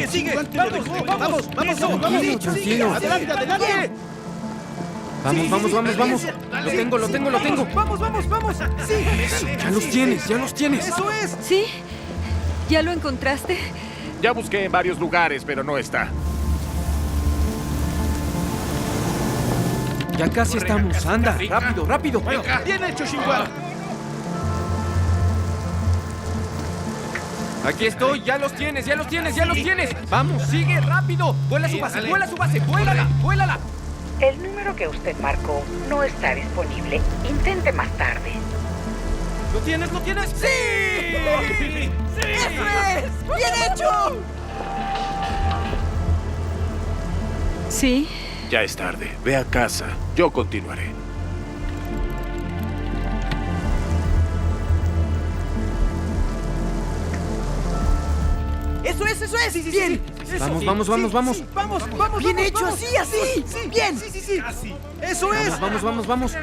Sigue. Vamos. Tranquilo. Adelante. Vamos. Lo tengo. Vamos. Sí. Ya los tienes. Eso es. ¿Sí? ¿Ya lo encontraste? Ya busqué en varios lugares, pero no está. Ya casi estamos. Anda, rápido. Bien hecho, Xinguang. Aquí estoy, ya los tienes. Vamos, sigue, rápido. Vuela su base, vuélala. El número que usted marcó no está disponible. Intente más tarde. ¿Lo tienes? ¡Sí! ¡Eso es! ¡Bien hecho! Sí. Ya es tarde. Ve a casa. Yo continuaré. ¡Eso es! Sí. Bien. Vamos. Vamos. Bien hecho, así. Bien. Sí. Así. Eso es. Vamos.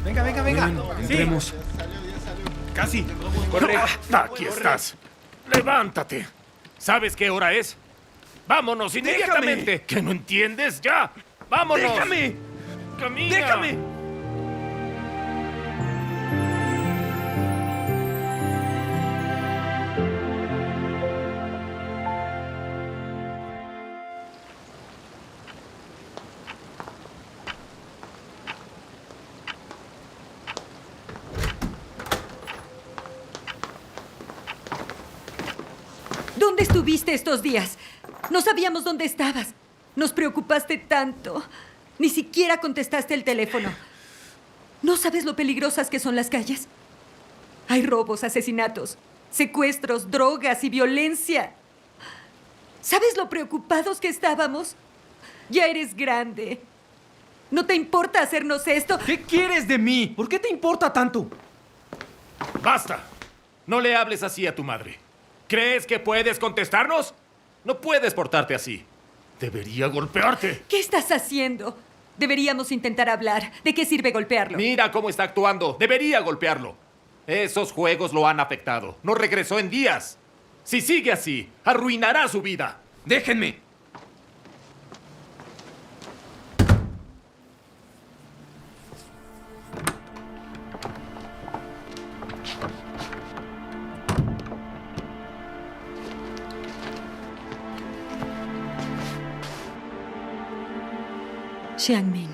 Venga. Entremos. Casi. Corre. Aquí estás. Levántate. ¿Sabes qué hora es? Vámonos inmediatamente. ¿Que no entiendes? ¡Ya! ¡Vámonos! ¡Déjame! ¡Camina! ¡Déjame! ¿Dónde estuviste estos días? No sabíamos dónde estabas. Nos preocupaste tanto. Ni siquiera contestaste el teléfono. ¿No sabes lo peligrosas que son las calles? Hay robos, asesinatos, secuestros, drogas y violencia. ¿Sabes lo preocupados que estábamos? Ya eres grande. ¿No te importa hacernos esto? ¿Qué quieres de mí? ¿Por qué te importa tanto? ¡Basta! No le hables así a tu madre. ¿Crees que puedes contestarnos? No puedes portarte así. Debería golpearte. ¿Qué estás haciendo? Deberíamos intentar hablar. ¿De qué sirve golpearlo? Mira cómo está actuando. Debería golpearlo. Esos juegos lo han afectado. No regresó en días. Si sigue así, arruinará su vida. ¡Déjenme! Xiangmin,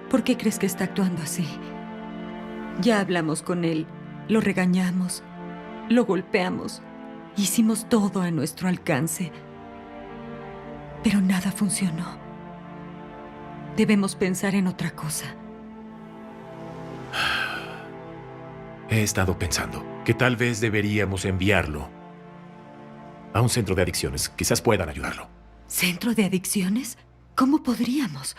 ¿por qué crees que está actuando así? Ya hablamos con él, lo regañamos, lo golpeamos, hicimos todo a nuestro alcance, pero nada funcionó. Debemos pensar en otra cosa. He estado pensando que tal vez deberíamos enviarlo a un centro de adicciones. Quizás puedan ayudarlo. ¿Centro de adicciones? ¿Cómo podríamos?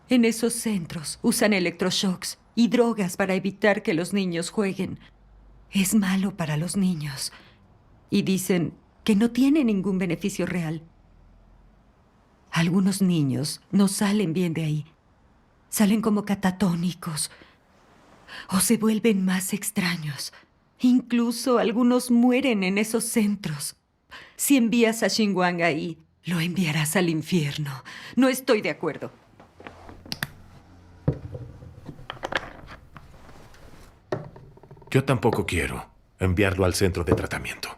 En esos centros usan electroshocks y drogas para evitar que los niños jueguen. Es malo para los niños. Y dicen que no tiene ningún beneficio real. Algunos niños no salen bien de ahí. Salen como catatónicos o se vuelven más extraños. Incluso algunos mueren en esos centros. Si envías a Xinguang ahí, lo enviarás al infierno. No estoy de acuerdo. Yo tampoco quiero enviarlo al centro de tratamiento.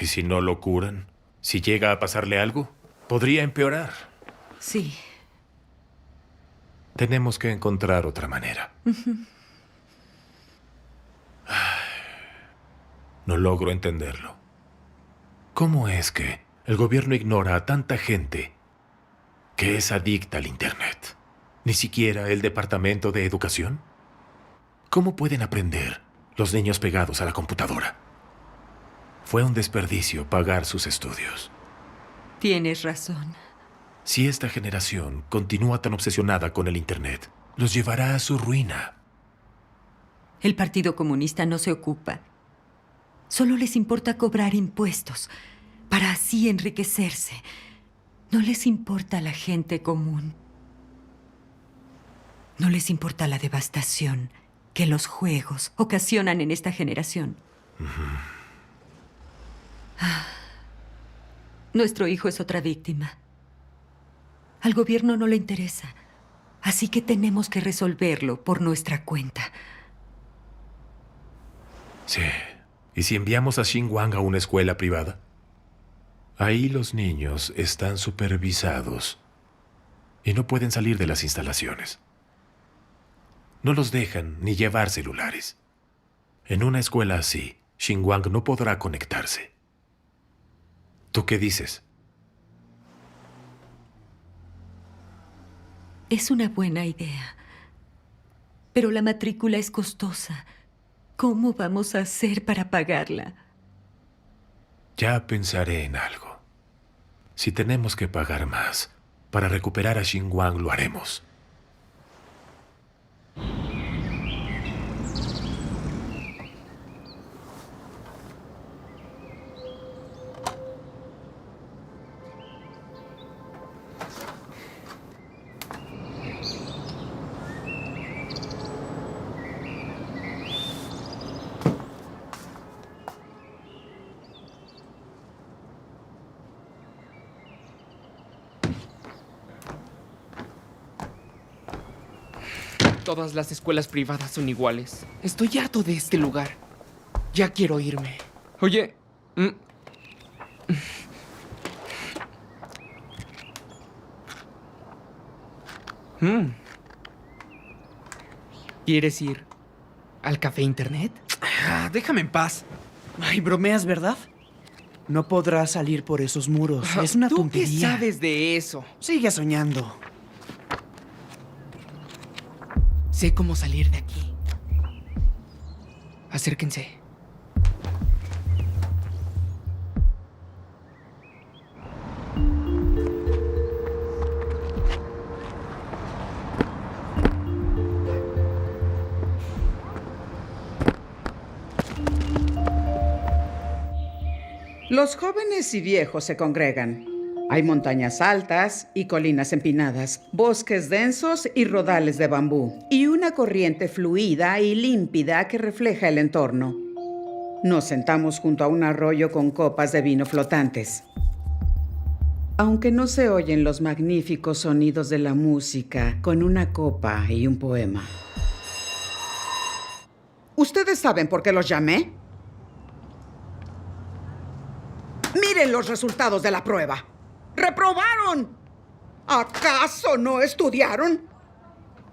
¿Y si no lo curan? ¿Si llega a pasarle algo? Podría empeorar. Sí. Tenemos que encontrar otra manera. No logro entenderlo. ¿Cómo es que el gobierno ignora a tanta gente que es adicta al Internet? ¿Ni siquiera el Departamento de Educación? ¿Cómo pueden aprender los niños pegados a la computadora? Fue un desperdicio pagar sus estudios. Tienes razón. Si esta generación continúa tan obsesionada con el Internet, los llevará a su ruina. El Partido Comunista no se ocupa. Solo les importa cobrar impuestos para así enriquecerse. No les importa la gente común. No les importa la devastación que los juegos ocasionan en esta generación. Nuestro hijo es otra víctima. Al gobierno no le interesa. Así que tenemos que resolverlo por nuestra cuenta. Sí. ¿Y si enviamos a Xinguang a una escuela privada? Ahí los niños están supervisados y no pueden salir de las instalaciones. No los dejan ni llevar celulares. En una escuela así, Xinguang no podrá conectarse. ¿Tú qué dices? Es una buena idea. Pero la matrícula es costosa. ¿Cómo vamos a hacer para pagarla? Ya pensaré en algo. Si tenemos que pagar más para recuperar a Xinguang, lo haremos. Todas las escuelas privadas son iguales. Estoy harto de este lugar. Ya quiero irme. Oye. ¿Quieres ir al café internet? Déjame en paz. Ay, bromeas, ¿verdad? No podrás salir por esos muros. Es una ¿Tú tontería. qué sabes de eso? Sigue soñando. Sé cómo salir de aquí. Acérquense. Los jóvenes y viejos se congregan. Hay montañas altas y colinas empinadas, bosques densos y rodales de bambú, y una corriente fluida y límpida que refleja el entorno. Nos sentamos junto a un arroyo con copas de vino flotantes. Aunque no se oyen los magníficos sonidos de la música, con una copa y un poema. ¿Ustedes saben por qué los llamé? Miren los resultados de la prueba. ¡Reprobaron! ¿Acaso no estudiaron?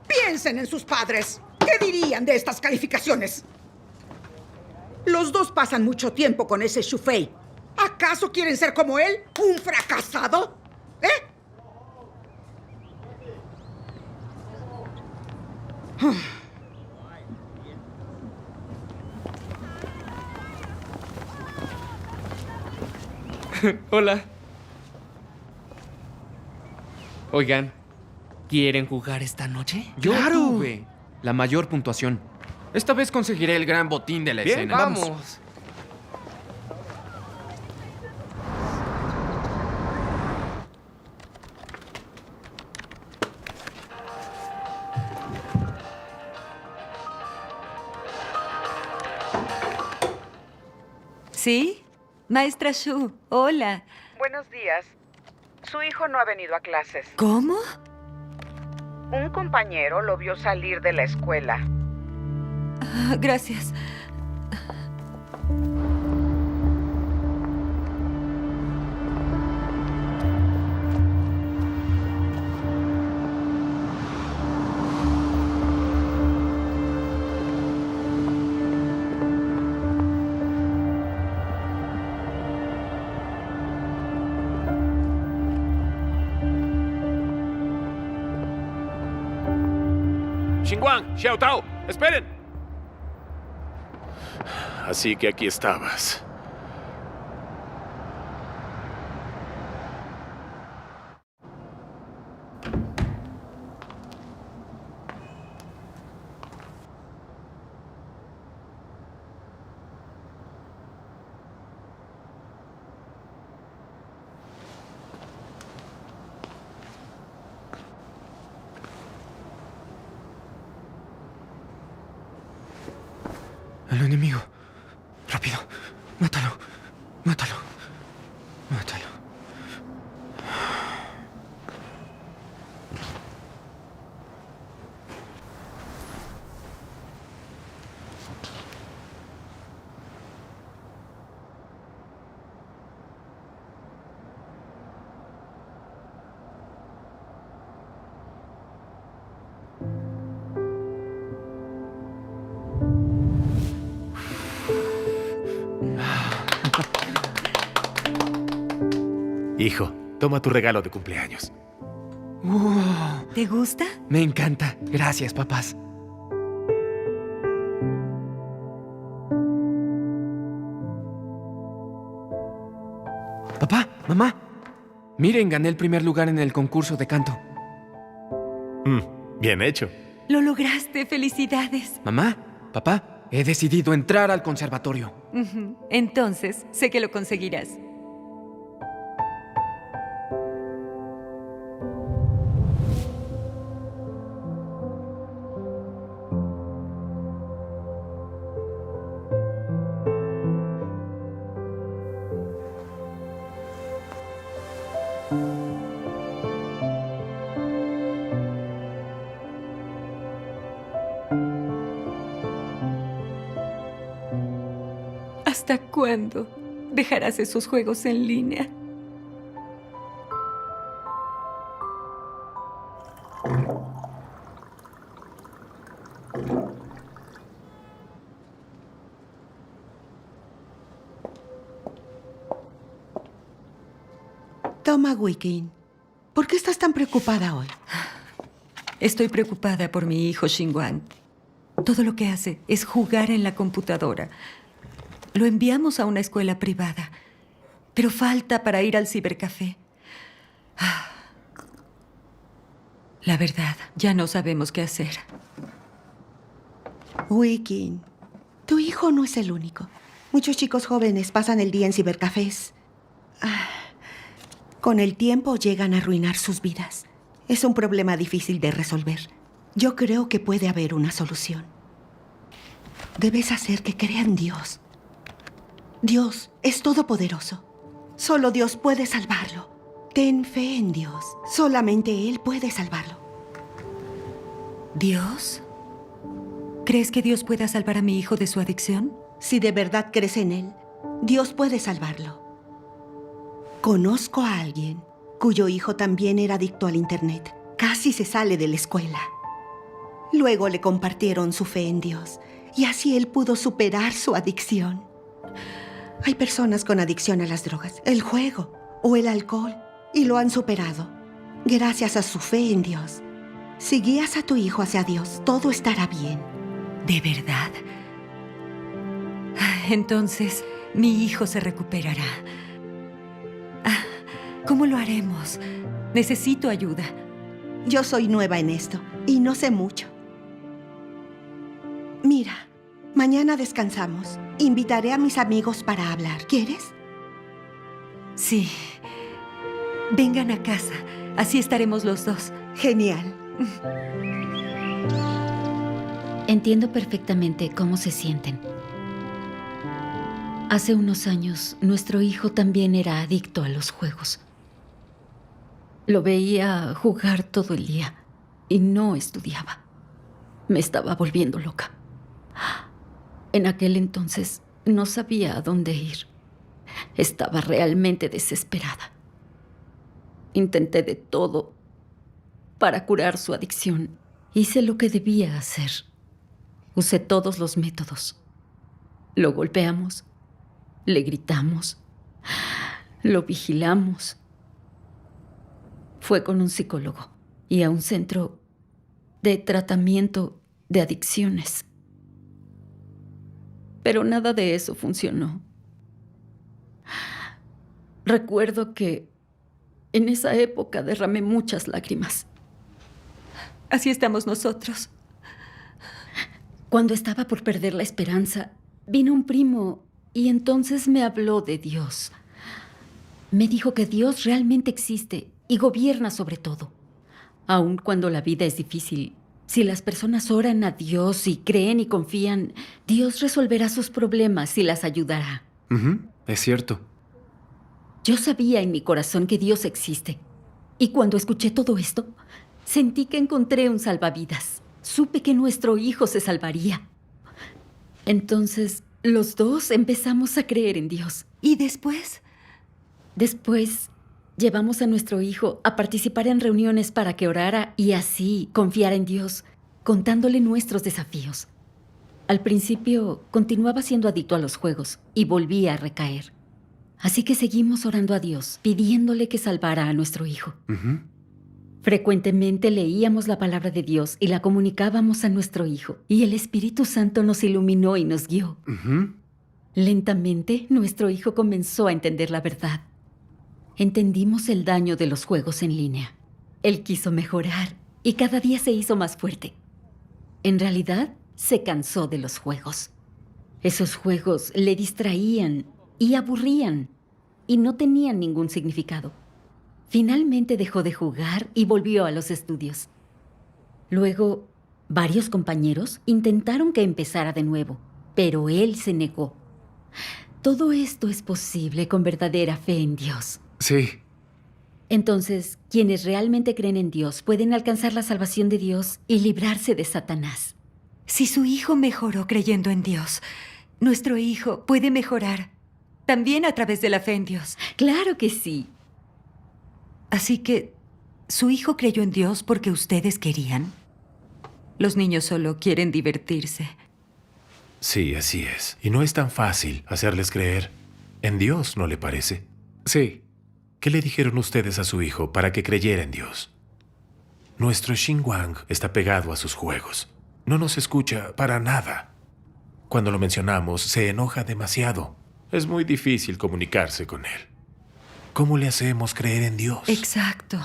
Piensen en sus padres. ¿Qué dirían de estas calificaciones? Los dos pasan mucho tiempo con ese Shufei. ¿Acaso quieren ser como él? ¿Un fracasado? ¿Eh? Hola. Oigan, ¿quieren jugar esta noche? Yo ¡Claro! tuve la mayor puntuación. Esta vez conseguiré el gran botín de la Bien, escena. vamos. ¿Sí? Maestra Shu, hola. Buenos días. Su hijo no ha venido a clases. ¿Cómo? Un compañero lo vio salir de la escuela. Ah, gracias. Xinguang, Xiao Tao, esperen. Así que aquí estabas. Al enemigo. Rápido. Mátalo. Mátalo. Mátalo. Hijo, toma tu regalo de cumpleaños. ¿Te gusta? Me encanta. Gracias, papás. Papá, mamá. Miren, gané el primer lugar en el concurso de canto. Bien hecho. Lo lograste. Felicidades. Mamá, papá, he decidido entrar al conservatorio. Ujú. Entonces, sé que lo conseguirás. ¿Hasta cuándo dejarás esos juegos en línea? Toma, Wikin. ¿Por qué estás tan preocupada hoy? Estoy preocupada por mi hijo Xinguang. Todo lo que hace es jugar en la computadora. Lo enviamos a una escuela privada, pero falta para ir al cibercafé. La verdad, ya no sabemos qué hacer. Wikin, tu hijo no es el único. Muchos chicos jóvenes pasan el día en cibercafés. Con el tiempo llegan a arruinar sus vidas. Es un problema difícil de resolver. Yo creo que puede haber una solución. Debes hacer que crea en Dios. Dios es todopoderoso. Solo Dios puede salvarlo. Ten fe en Dios. Solamente Él puede salvarlo. ¿Dios? ¿Crees que Dios pueda salvar a mi hijo de su adicción? Si de verdad crees en Él, Dios puede salvarlo. Conozco a alguien cuyo hijo también era adicto al Internet. Casi se sale de la escuela. Luego le compartieron su fe en Dios y así él pudo superar su adicción. Hay personas con adicción a las drogas, el juego o el alcohol y lo han superado gracias a su fe en Dios. Si guías a tu hijo hacia Dios, todo estará bien. ¿De verdad? Entonces, mi hijo se recuperará. ¿Cómo lo haremos? Necesito ayuda. Yo soy nueva en esto y no sé mucho. Mira, mañana descansamos. Invitaré a mis amigos para hablar. ¿Quieres? Sí. Vengan a casa. Así estaremos los dos. Genial. Entiendo perfectamente cómo se sienten. Hace unos años, nuestro hijo también era adicto a los juegos. Lo veía jugar todo el día y no estudiaba. Me estaba volviendo loca. En aquel entonces no sabía a dónde ir. Estaba realmente desesperada. Intenté de todo para curar su adicción. Hice lo que debía hacer. Usé todos los métodos. Lo golpeamos, le gritamos, lo vigilamos. Fue con un psicólogo y a un centro de tratamiento de adicciones. Pero nada de eso funcionó. Recuerdo que en esa época derramé muchas lágrimas. Así estamos nosotros. Cuando estaba por perder la esperanza, vino un primo y entonces me habló de Dios. Me dijo que Dios realmente existe y gobierna sobre todo. Aun cuando la vida es difícil, si las personas oran a Dios y creen y confían, Dios resolverá sus problemas y las ayudará. Es cierto. Yo sabía en mi corazón que Dios existe. Y cuando escuché todo esto, sentí que encontré un salvavidas. Supe que nuestro hijo se salvaría. Entonces, los dos empezamos a creer en Dios. ¿Y después? Después, llevamos a nuestro hijo a participar en reuniones para que orara y así confiara en Dios, contándole nuestros desafíos. Al principio, continuaba siendo adicto a los juegos y volvía a recaer. Así que seguimos orando a Dios, pidiéndole que salvara a nuestro hijo. Frecuentemente leíamos la palabra de Dios y la comunicábamos a nuestro hijo, y el Espíritu Santo nos iluminó y nos guió. Lentamente, nuestro hijo comenzó a entender la verdad. Entendimos el daño de los juegos en línea. Él quiso mejorar y cada día se hizo más fuerte. En realidad, se cansó de los juegos. Esos juegos le distraían y aburrían y no tenían ningún significado. Finalmente dejó de jugar y volvió a los estudios. Luego, varios compañeros intentaron que empezara de nuevo, pero él se negó. Todo esto es posible con verdadera fe en Dios. Sí. Entonces, quienes realmente creen en Dios pueden alcanzar la salvación de Dios y librarse de Satanás. Si su hijo mejoró creyendo en Dios, nuestro hijo puede mejorar también a través de la fe en Dios. Claro que sí. Así que, ¿su hijo creyó en Dios porque ustedes querían? Los niños solo quieren divertirse. Sí, así es. Y no es tan fácil hacerles creer en Dios, ¿no le parece? Sí. ¿Qué le dijeron ustedes a su hijo para que creyera en Dios? Nuestro Xinguang está pegado a sus juegos. No nos escucha para nada. Cuando lo mencionamos, se enoja demasiado. Es muy difícil comunicarse con él. ¿Cómo le hacemos creer en Dios? Exacto.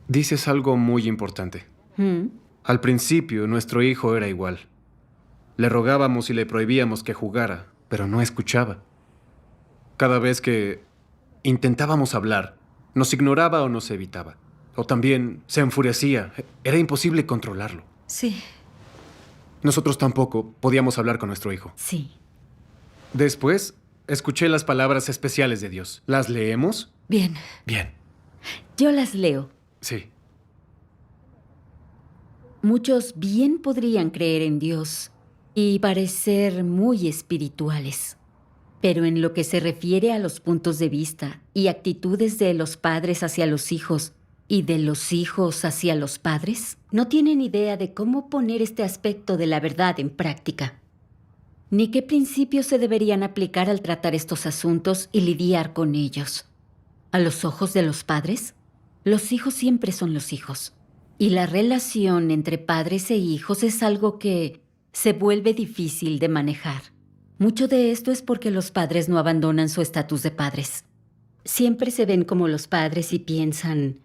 Dices algo muy importante. Al principio, nuestro hijo era igual. Le rogábamos y le prohibíamos que jugara, pero no escuchaba. Cada vez que intentábamos hablar, nos ignoraba o nos evitaba. O también se enfurecía. Era imposible controlarlo. Sí. Nosotros tampoco podíamos hablar con nuestro hijo. Sí. Después, escuché las palabras especiales de Dios. ¿Las leemos? Bien. Bien. Yo las leo. Sí. Muchos bien podrían creer en Dios y parecer muy espirituales. Pero en lo que se refiere a los puntos de vista y actitudes de los padres hacia los hijos y de los hijos hacia los padres, no tienen idea de cómo poner este aspecto de la verdad en práctica, ni qué principios se deberían aplicar al tratar estos asuntos y lidiar con ellos. A los ojos de los padres, los hijos siempre son los hijos. Y la relación entre padres e hijos es algo que se vuelve difícil de manejar. Mucho de esto es porque los padres no abandonan su estatus de padres. Siempre se ven como los padres y piensan,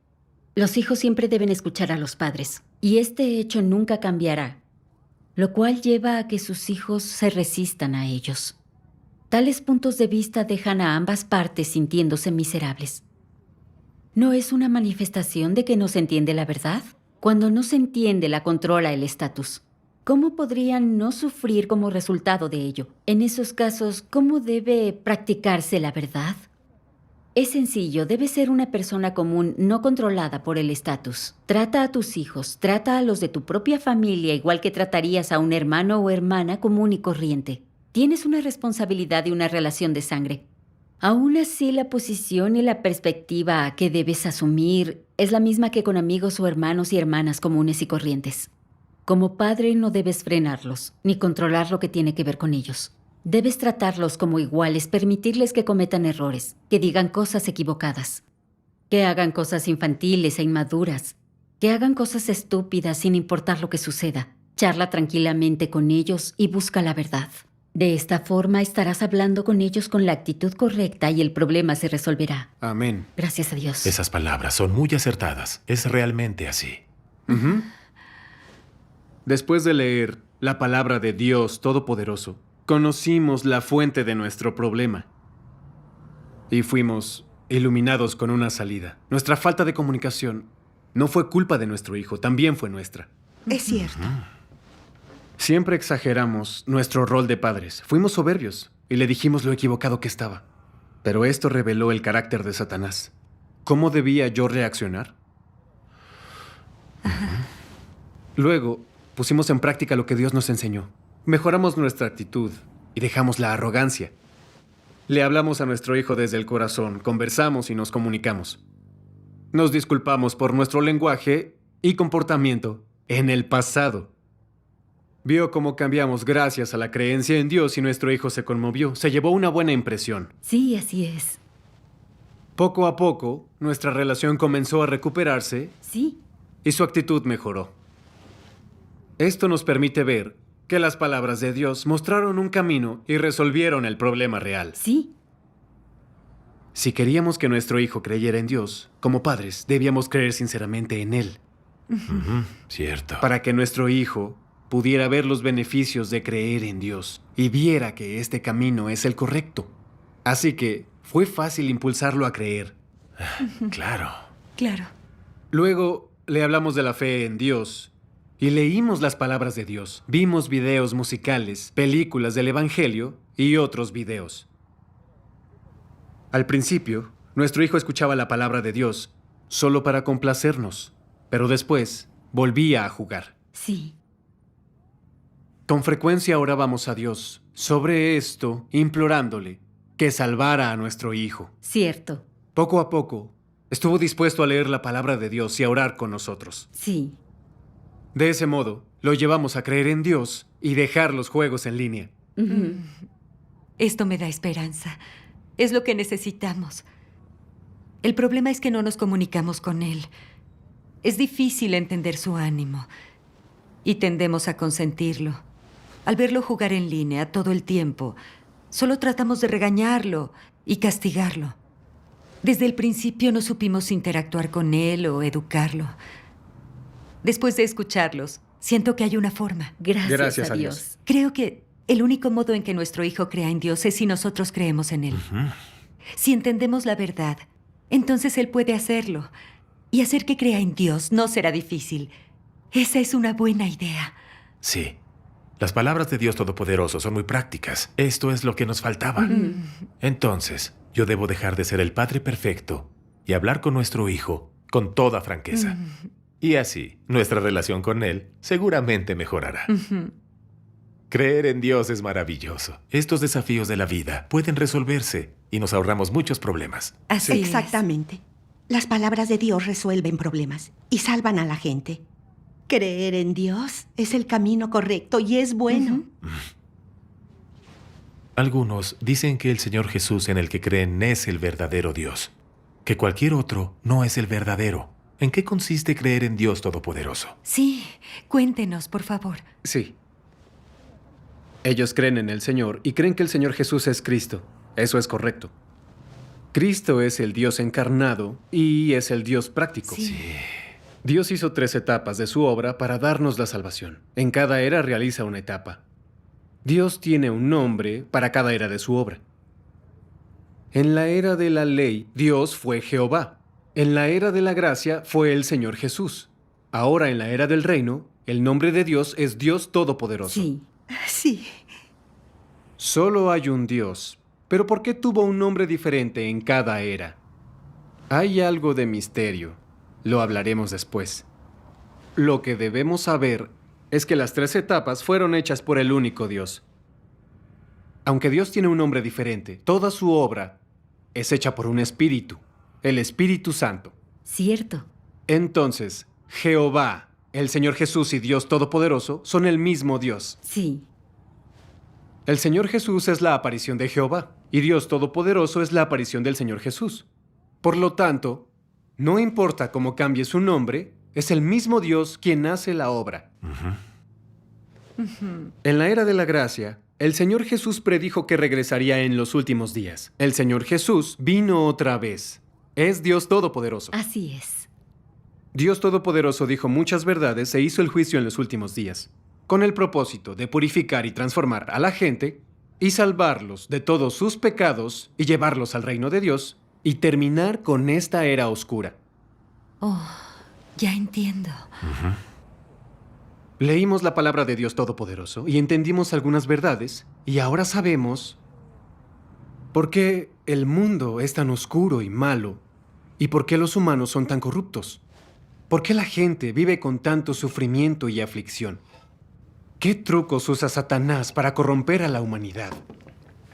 los hijos siempre deben escuchar a los padres. Y este hecho nunca cambiará, lo cual lleva a que sus hijos se resistan a ellos. Tales puntos de vista dejan a ambas partes sintiéndose miserables. ¿No es una manifestación de que no se entiende la verdad? Cuando no se entiende, la controla el estatus. ¿Cómo podrían no sufrir como resultado de ello? En esos casos, ¿cómo debe practicarse la verdad? Es sencillo, debes ser una persona común no controlada por el estatus. Trata a tus hijos, trata a los de tu propia familia igual que tratarías a un hermano o hermana común y corriente. Tienes una responsabilidad y una relación de sangre. Aún así, la posición y la perspectiva que debes asumir es la misma que con amigos o hermanos y hermanas comunes y corrientes. Como padre no debes frenarlos, ni controlar lo que tiene que ver con ellos. Debes tratarlos como iguales, permitirles que cometan errores, que digan cosas equivocadas, que hagan cosas infantiles e inmaduras, que hagan cosas estúpidas sin importar lo que suceda. Charla tranquilamente con ellos y busca la verdad. De esta forma estarás hablando con ellos con la actitud correcta y el problema se resolverá. Amén. Gracias a Dios. Esas palabras son muy acertadas. Es realmente así. Después de leer la palabra de Dios Todopoderoso, conocimos la fuente de nuestro problema y fuimos iluminados con una salida. Nuestra falta de comunicación no fue culpa de nuestro hijo, también fue nuestra. Es cierto. Siempre exageramos nuestro rol de padres. Fuimos soberbios y le dijimos lo equivocado que estaba. Pero esto reveló el carácter de Satanás. ¿Cómo debía yo reaccionar? Luego, pusimos en práctica lo que Dios nos enseñó. Mejoramos nuestra actitud y dejamos la arrogancia. Le hablamos a nuestro hijo desde el corazón, conversamos y nos comunicamos. Nos disculpamos por nuestro lenguaje y comportamiento en el pasado. Vio cómo cambiamos gracias a la creencia en Dios y nuestro hijo se conmovió. Se llevó una buena impresión. Sí, así es. Poco a poco, nuestra relación comenzó a recuperarse Sí, y su actitud mejoró. Esto nos permite ver que las palabras de Dios mostraron un camino y resolvieron el problema real. sí. Si queríamos que nuestro hijo creyera en Dios, como padres, debíamos creer sinceramente en Él, Cierto. para que nuestro hijo pudiera ver los beneficios de creer en Dios y viera que este camino es el correcto. Así que fue fácil impulsarlo a creer. Claro. Claro. Luego le hablamos de la fe en Dios y leímos las palabras de Dios. Vimos videos musicales, películas del Evangelio y otros videos. Al principio, nuestro hijo escuchaba la palabra de Dios solo para complacernos, pero después volvía a jugar. Sí, Con frecuencia orábamos a Dios sobre esto, implorándole que salvara a nuestro hijo. cierto. Poco a poco, estuvo dispuesto a leer la palabra de Dios y a orar con nosotros. Sí, De ese modo, lo llevamos a creer en Dios y dejar los juegos en línea. Esto me da esperanza. Es lo que necesitamos. El problema es que no nos comunicamos con él. Es difícil entender su ánimo. Y tendemos a consentirlo. Al verlo jugar en línea todo el tiempo, solo tratamos de regañarlo y castigarlo. Desde el principio no supimos interactuar con él o educarlo. Después de escucharlos, siento que hay una forma. gracias a Dios. Creo que el único modo en que nuestro hijo crea en Dios es si nosotros creemos en él. Si entendemos la verdad, entonces él puede hacerlo. Y hacer que crea en Dios no será difícil. Esa es una buena idea. Sí. Las palabras de Dios Todopoderoso son muy prácticas. Esto es lo que nos faltaba. Entonces, yo debo dejar de ser el padre perfecto y hablar con nuestro hijo con toda franqueza. Y así, nuestra relación con él seguramente mejorará. Creer en Dios es maravilloso. Estos desafíos de la vida pueden resolverse y nos ahorramos muchos problemas. Así es. Exactamente. Las palabras de Dios resuelven problemas y salvan a la gente. Creer en Dios es el camino correcto y es bueno. Algunos dicen que el Señor Jesús en el que creen es el verdadero Dios, que cualquier otro no es el verdadero. ¿En qué consiste creer en Dios Todopoderoso? Sí, cuéntenos, por favor. Sí. Ellos creen en el Señor y creen que el Señor Jesús es Cristo. Eso es correcto. Cristo es el Dios encarnado y es el Dios práctico. Sí. Dios hizo 3 etapas de su obra para darnos la salvación. En cada era realiza una etapa. Dios tiene un nombre para cada era de su obra. En la era de la ley, Dios fue Jehová. En la era de la gracia fue el Señor Jesús. Ahora en la era del reino, el nombre de Dios es Dios Todopoderoso. Sí, Sí. Solo hay un Dios, pero ¿por qué tuvo un nombre diferente en cada era? Hay algo de misterio. Lo hablaremos después. Lo que debemos saber es que las 3 etapas fueron hechas por el único Dios. Aunque Dios tiene un nombre diferente, toda su obra es hecha por un espíritu, el Espíritu Santo. cierto. Entonces, Jehová, el Señor Jesús y Dios Todopoderoso son el mismo Dios. Sí, El Señor Jesús es la aparición de Jehová, y Dios Todopoderoso es la aparición del Señor Jesús. Por lo tanto, no importa cómo cambie su nombre, es el mismo Dios quien hace la obra. En la era de la gracia, el Señor Jesús predijo que regresaría en los últimos días. El Señor Jesús vino otra vez. Es Dios Todopoderoso. así es. Dios Todopoderoso dijo muchas verdades e hizo el juicio en los últimos días, con el propósito de purificar y transformar a la gente y salvarlos de todos sus pecados y llevarlos al reino de Dios y terminar con esta era oscura. Oh, ya entiendo. Leímos la palabra de Dios Todopoderoso y entendimos algunas verdades y ahora sabemos por qué el mundo es tan oscuro y malo y por qué los humanos son tan corruptos. ¿Por qué la gente vive con tanto sufrimiento y aflicción? ¿Qué trucos usa Satanás para corromper a la humanidad?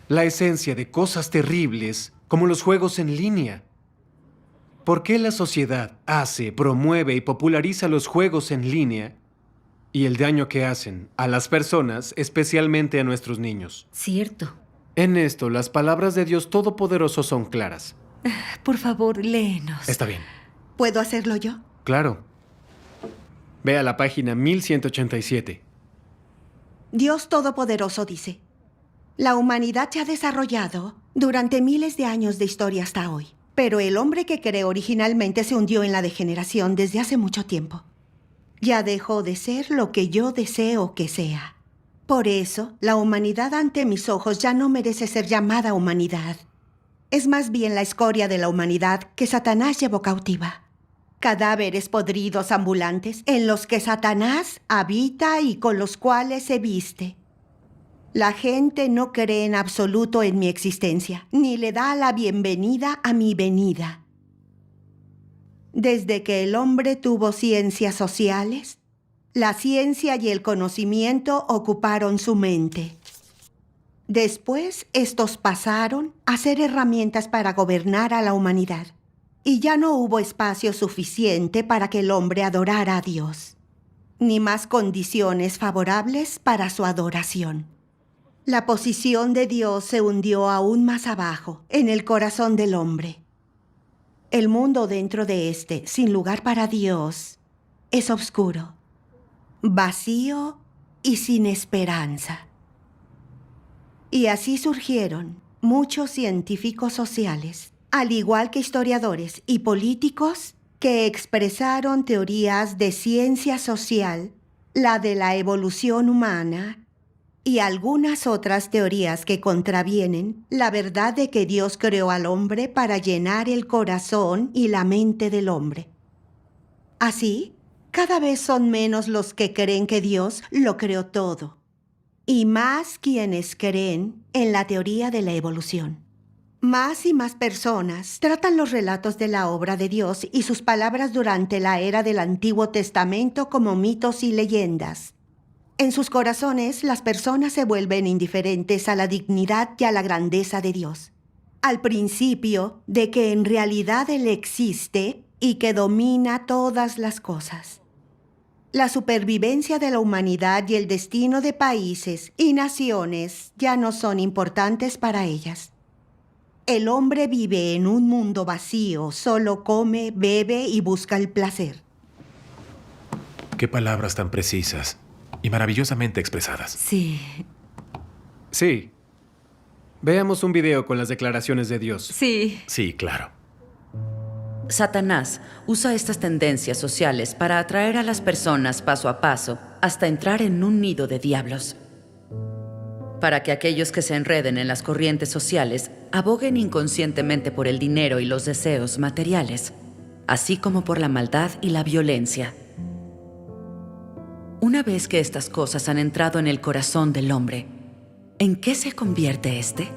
La esencia de cosas terribles como los juegos en línea. ¿Por qué la sociedad hace, promueve y populariza los juegos en línea y el daño que hacen a las personas, especialmente a nuestros niños. Cierto. En esto, las palabras de Dios Todopoderoso son claras. Por favor, léenos. Está bien. ¿Puedo hacerlo yo? Claro. Ve a la página 1187. Dios Todopoderoso dice: la humanidad se ha desarrollado durante miles de años de historia hasta hoy, pero el hombre que creó originalmente se hundió en la degeneración desde hace mucho tiempo. Ya dejó de ser lo que yo deseo que sea. Por eso, la humanidad ante mis ojos ya no merece ser llamada humanidad. Es más bien la escoria de la humanidad que Satanás llevó cautiva. Cadáveres podridos ambulantes en los que Satanás habita y con los cuales se viste. La gente no cree en absoluto en mi existencia, ni le da la bienvenida a mi venida. Desde que el hombre tuvo ciencias sociales, la ciencia y el conocimiento ocuparon su mente. Después, estos pasaron a ser herramientas para gobernar a la humanidad. Y ya no hubo espacio suficiente para que el hombre adorara a Dios, ni más condiciones favorables para su adoración. La posición de Dios se hundió aún más abajo, en el corazón del hombre. El mundo dentro de este, sin lugar para Dios, es oscuro, vacío y sin esperanza. Y así surgieron muchos científicos sociales, al igual que historiadores y políticos, que expresaron teorías de ciencia social, la de la evolución humana, y algunas otras teorías que contravienen la verdad de que Dios creó al hombre para llenar el corazón y la mente del hombre. Así, cada vez son menos los que creen que Dios lo creó todo, y más quienes creen en la teoría de la evolución. Más y más personas tratan los relatos de la obra de Dios y sus palabras durante la era del Antiguo Testamento como mitos y leyendas. En sus corazones, las personas se vuelven indiferentes a la dignidad y a la grandeza de Dios, al principio de que en realidad Él existe y que domina todas las cosas. La supervivencia de la humanidad y el destino de países y naciones ya no son importantes para ellas. El hombre vive en un mundo vacío, solo come, bebe y busca el placer. Qué palabras tan precisas y maravillosamente expresadas. Sí. Sí. Veamos un video con las declaraciones de Dios. Sí. Sí, claro. Satanás usa estas tendencias sociales para atraer a las personas paso a paso hasta entrar en un nido de diablos. Para que aquellos que se enreden en las corrientes sociales aboguen inconscientemente por el dinero y los deseos materiales, así como por la maldad y la violencia. Una vez que estas cosas han entrado en el corazón del hombre, ¿en qué se convierte este?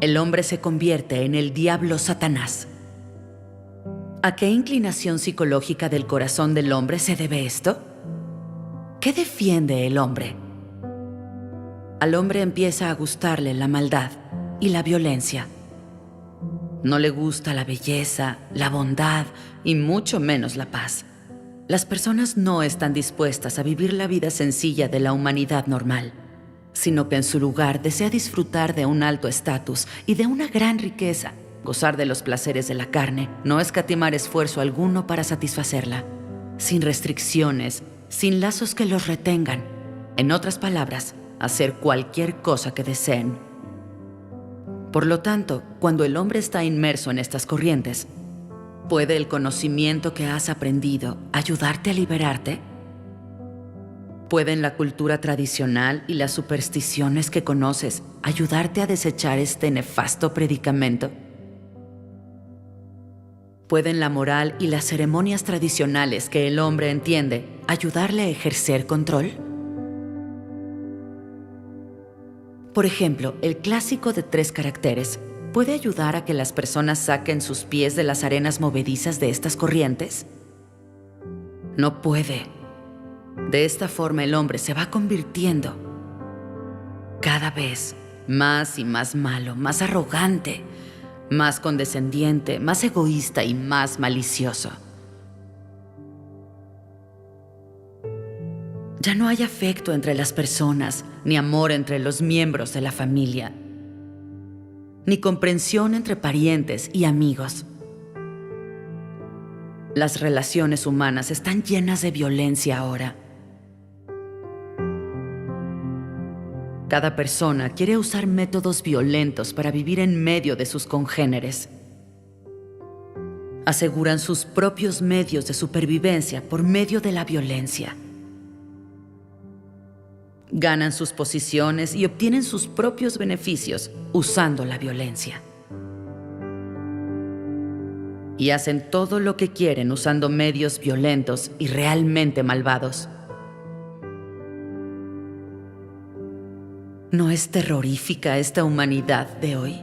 El hombre se convierte en el diablo Satanás. ¿A qué inclinación psicológica del corazón del hombre se debe esto? ¿Qué defiende el hombre? Al hombre empieza a gustarle la maldad y la violencia. No le gusta la belleza, la bondad y mucho menos la paz. Las personas no están dispuestas a vivir la vida sencilla de la humanidad normal, sino que en su lugar desea disfrutar de un alto estatus y de una gran riqueza, gozar de los placeres de la carne, no escatimar esfuerzo alguno para satisfacerla, sin restricciones, sin lazos que los retengan. En otras palabras, hacer cualquier cosa que deseen. Por lo tanto, cuando el hombre está inmerso en estas corrientes, ¿puede el conocimiento que has aprendido ayudarte a liberarte? ¿Pueden la cultura tradicional y las supersticiones que conoces ayudarte a desechar este nefasto predicamento? ¿Pueden la moral y las ceremonias tradicionales que el hombre entiende ayudarle a ejercer control? Por ejemplo, el clásico de 3 caracteres puede ayudar a que las personas saquen sus pies de las arenas movedizas de estas corrientes. No puede. De esta forma el hombre se va convirtiendo cada vez más y más malo, más arrogante, más condescendiente, más egoísta y más malicioso. Ya no hay afecto entre las personas, ni amor entre los miembros de la familia, ni comprensión entre parientes y amigos. Las relaciones humanas están llenas de violencia ahora. Cada persona quiere usar métodos violentos para vivir en medio de sus congéneres. Aseguran sus propios medios de supervivencia por medio de la violencia. Ganan sus posiciones y obtienen sus propios beneficios usando la violencia. Y hacen todo lo que quieren usando medios violentos y realmente malvados. ¿No es terrorífica esta humanidad de hoy?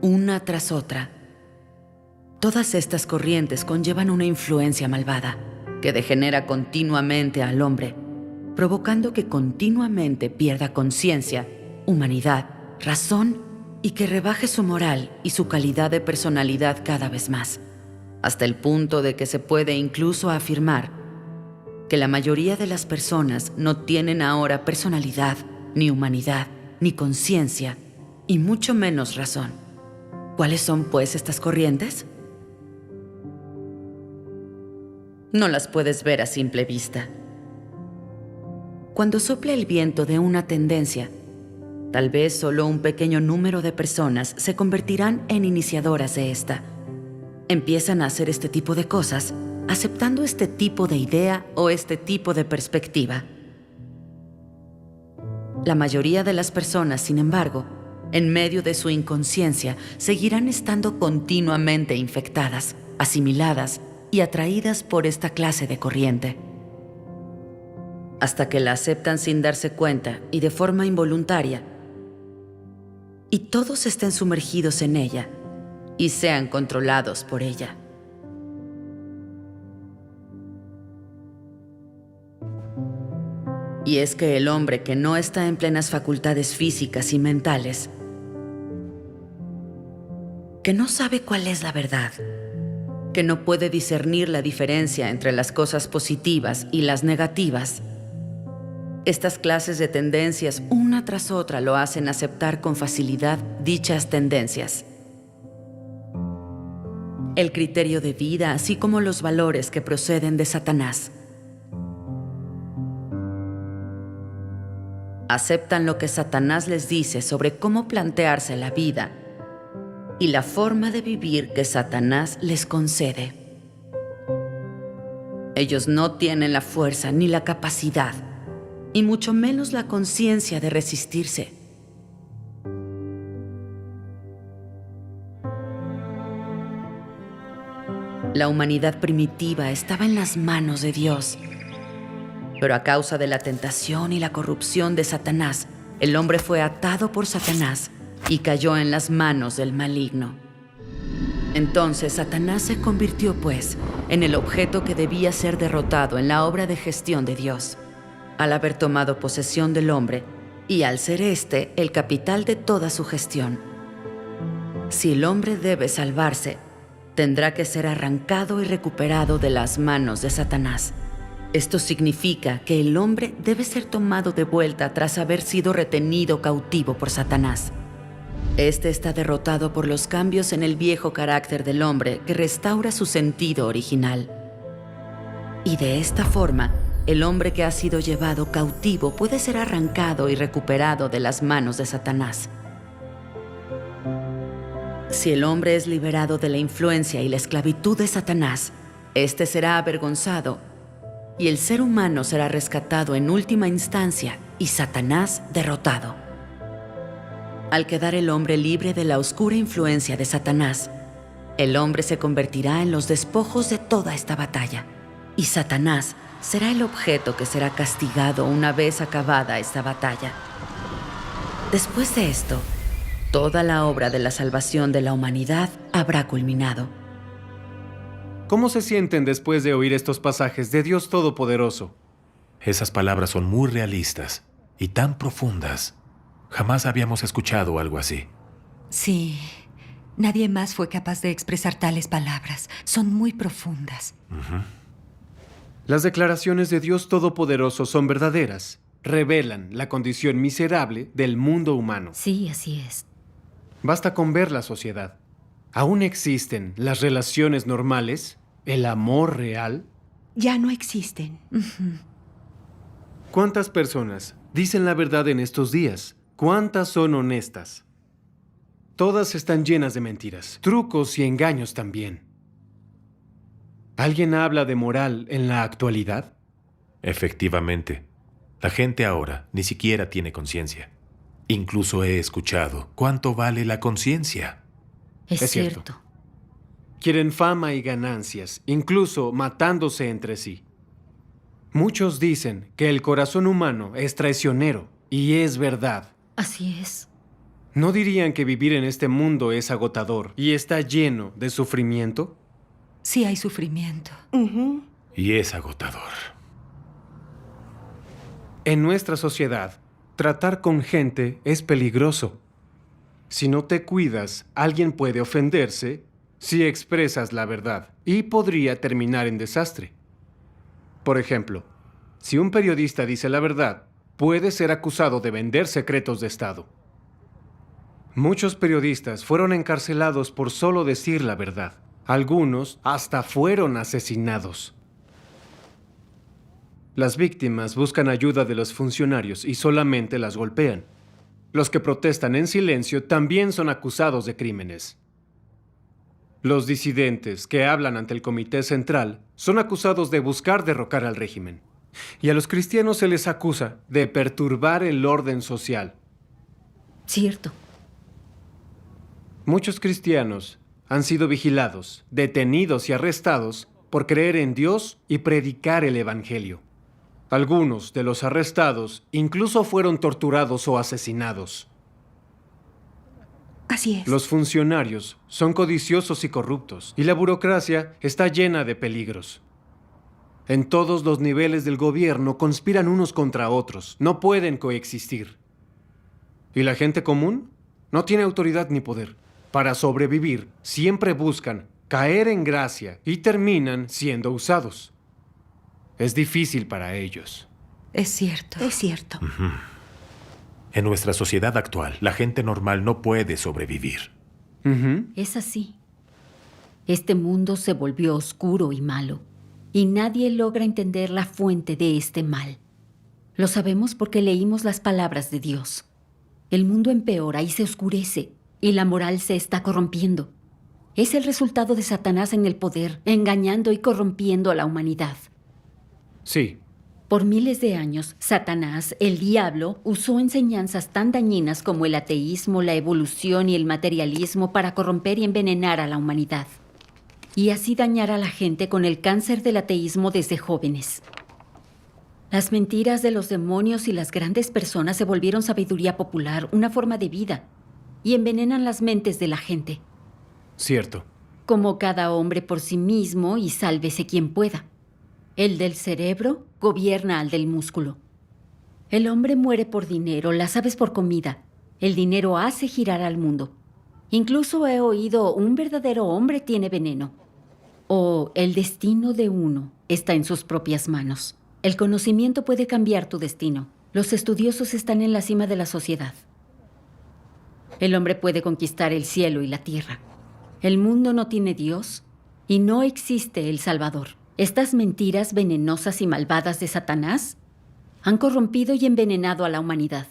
Una tras otra, todas estas corrientes conllevan una influencia malvada que degenera continuamente al hombre, provocando que continuamente pierda conciencia, humanidad, razón y que rebaje su moral y su calidad de personalidad cada vez más, hasta el punto de que se puede incluso afirmar que la mayoría de las personas no tienen ahora personalidad, ni humanidad, ni conciencia, y mucho menos razón. ¿Cuáles son, pues, estas corrientes? No las puedes ver a simple vista. Cuando sopla el viento de una tendencia, tal vez solo un pequeño número de personas se convertirán en iniciadoras de esta. Empiezan a hacer este tipo de cosas, aceptando este tipo de idea o este tipo de perspectiva. La mayoría de las personas, sin embargo, en medio de su inconsciencia, seguirán estando continuamente infectadas, asimiladas y atraídas por esta clase de corriente, hasta que la aceptan sin darse cuenta y de forma involuntaria, y todos estén sumergidos en ella y sean controlados por ella. Y es que el hombre que no está en plenas facultades físicas y mentales, que no sabe cuál es la verdad, que no puede discernir la diferencia entre las cosas positivas y las negativas, estas clases de tendencias una tras otra lo hacen aceptar con facilidad dichas tendencias. El criterio de vida, así como los valores que proceden de Satanás. Aceptan lo que Satanás les dice sobre cómo plantearse la vida y la forma de vivir que Satanás les concede. Ellos no tienen la fuerza ni la capacidad, y mucho menos la conciencia de resistirse. La humanidad primitiva estaba en las manos de Dios, pero a causa de la tentación y la corrupción de Satanás, el hombre fue atado por Satanás y cayó en las manos del maligno. Entonces Satanás se convirtió, pues, en el objeto que debía ser derrotado en la obra de gestión de Dios, al haber tomado posesión del hombre y al ser éste el capital de toda su gestión. Si el hombre debe salvarse, tendrá que ser arrancado y recuperado de las manos de Satanás. Esto significa que el hombre debe ser tomado de vuelta tras haber sido retenido cautivo por Satanás. Este está derrotado por los cambios en el viejo carácter del hombre que restaura su sentido original. Y de esta forma, el hombre que ha sido llevado cautivo puede ser arrancado y recuperado de las manos de Satanás. Si el hombre es liberado de la influencia y la esclavitud de Satanás, éste será avergonzado y el ser humano será rescatado en última instancia y Satanás derrotado. Al quedar el hombre libre de la oscura influencia de Satanás, el hombre se convertirá en los despojos de toda esta batalla, y Satanás será el objeto que será castigado una vez acabada esta batalla. Después de esto, toda la obra de la salvación de la humanidad habrá culminado. ¿Cómo se sienten después de oír estos pasajes de Dios Todopoderoso? Esas palabras son muy realistas y tan profundas. Jamás habíamos escuchado algo así. Sí, nadie más fue capaz de expresar tales palabras. Son muy profundas. Las declaraciones de Dios Todopoderoso son verdaderas. Revelan la condición miserable del mundo humano. Sí, así es. Basta con ver la sociedad. ¿Aún existen las relaciones normales? ¿El amor real? Ya no existen. ¿Cuántas personas dicen la verdad en estos días? ¿Cuántas son honestas? Todas están llenas de mentiras, trucos y engaños también. ¿Alguien habla de moral en la actualidad? Efectivamente, la gente ahora ni siquiera tiene conciencia. Incluso he escuchado cuánto vale la conciencia. Es cierto. cierto. Quieren fama y ganancias, incluso matándose entre sí. Muchos dicen que el corazón humano es traicionero, y es verdad. Así es. ¿No dirían que vivir en este mundo es agotador y está lleno de sufrimiento? Sí hay sufrimiento. Y es agotador. En nuestra sociedad, tratar con gente es peligroso. Si no te cuidas, alguien puede ofenderse si expresas la verdad y podría terminar en desastre. Por ejemplo, si un periodista dice la verdad, puede ser acusado de vender secretos de Estado. Muchos periodistas fueron encarcelados por solo decir la verdad. Algunos hasta fueron asesinados. Las víctimas buscan ayuda de los funcionarios y solamente las golpean. Los que protestan en silencio también son acusados de crímenes. Los disidentes que hablan ante el Comité Central son acusados de buscar derrocar al régimen. Y a los cristianos se les acusa de perturbar el orden social. Cierto. Muchos cristianos han sido vigilados, detenidos y arrestados por creer en Dios y predicar el Evangelio. Algunos de los arrestados incluso fueron torturados o asesinados. Así es. Los funcionarios son codiciosos y corruptos, y la burocracia está llena de peligros. En todos los niveles del gobierno conspiran unos contra otros, no pueden coexistir. ¿Y la gente común? No tiene autoridad ni poder. Para sobrevivir, siempre buscan caer en gracia y terminan siendo usados. Es difícil para ellos. Es cierto. Es cierto. En nuestra sociedad actual, la gente normal no puede sobrevivir. Es así. Este mundo se volvió oscuro y malo, y nadie logra entender la fuente de este mal. Lo sabemos porque leímos las palabras de Dios. El mundo empeora y se oscurece, y la moral se está corrompiendo. Es el resultado de Satanás en el poder, engañando y corrompiendo a la humanidad. Sí. Por miles de años, Satanás, el diablo, usó enseñanzas tan dañinas como el ateísmo, la evolución y el materialismo para corromper y envenenar a la humanidad. Y así dañar a la gente con el cáncer del ateísmo desde jóvenes. Las mentiras de los demonios y las grandes personas se volvieron sabiduría popular, una forma de vida, y envenenan las mentes de la gente. Cierto. Como cada hombre por sí mismo y sálvese quien pueda. El del cerebro gobierna al del músculo. El hombre muere por dinero, las aves por comida. El dinero hace girar al mundo. Incluso he oído, un verdadero hombre tiene veneno. O el destino de uno está en sus propias manos. El conocimiento puede cambiar tu destino. Los estudiosos están en la cima de la sociedad. El hombre puede conquistar el cielo y la tierra. El mundo no tiene Dios y no existe el Salvador. Estas mentiras venenosas y malvadas de Satanás han corrompido y envenenado a la humanidad.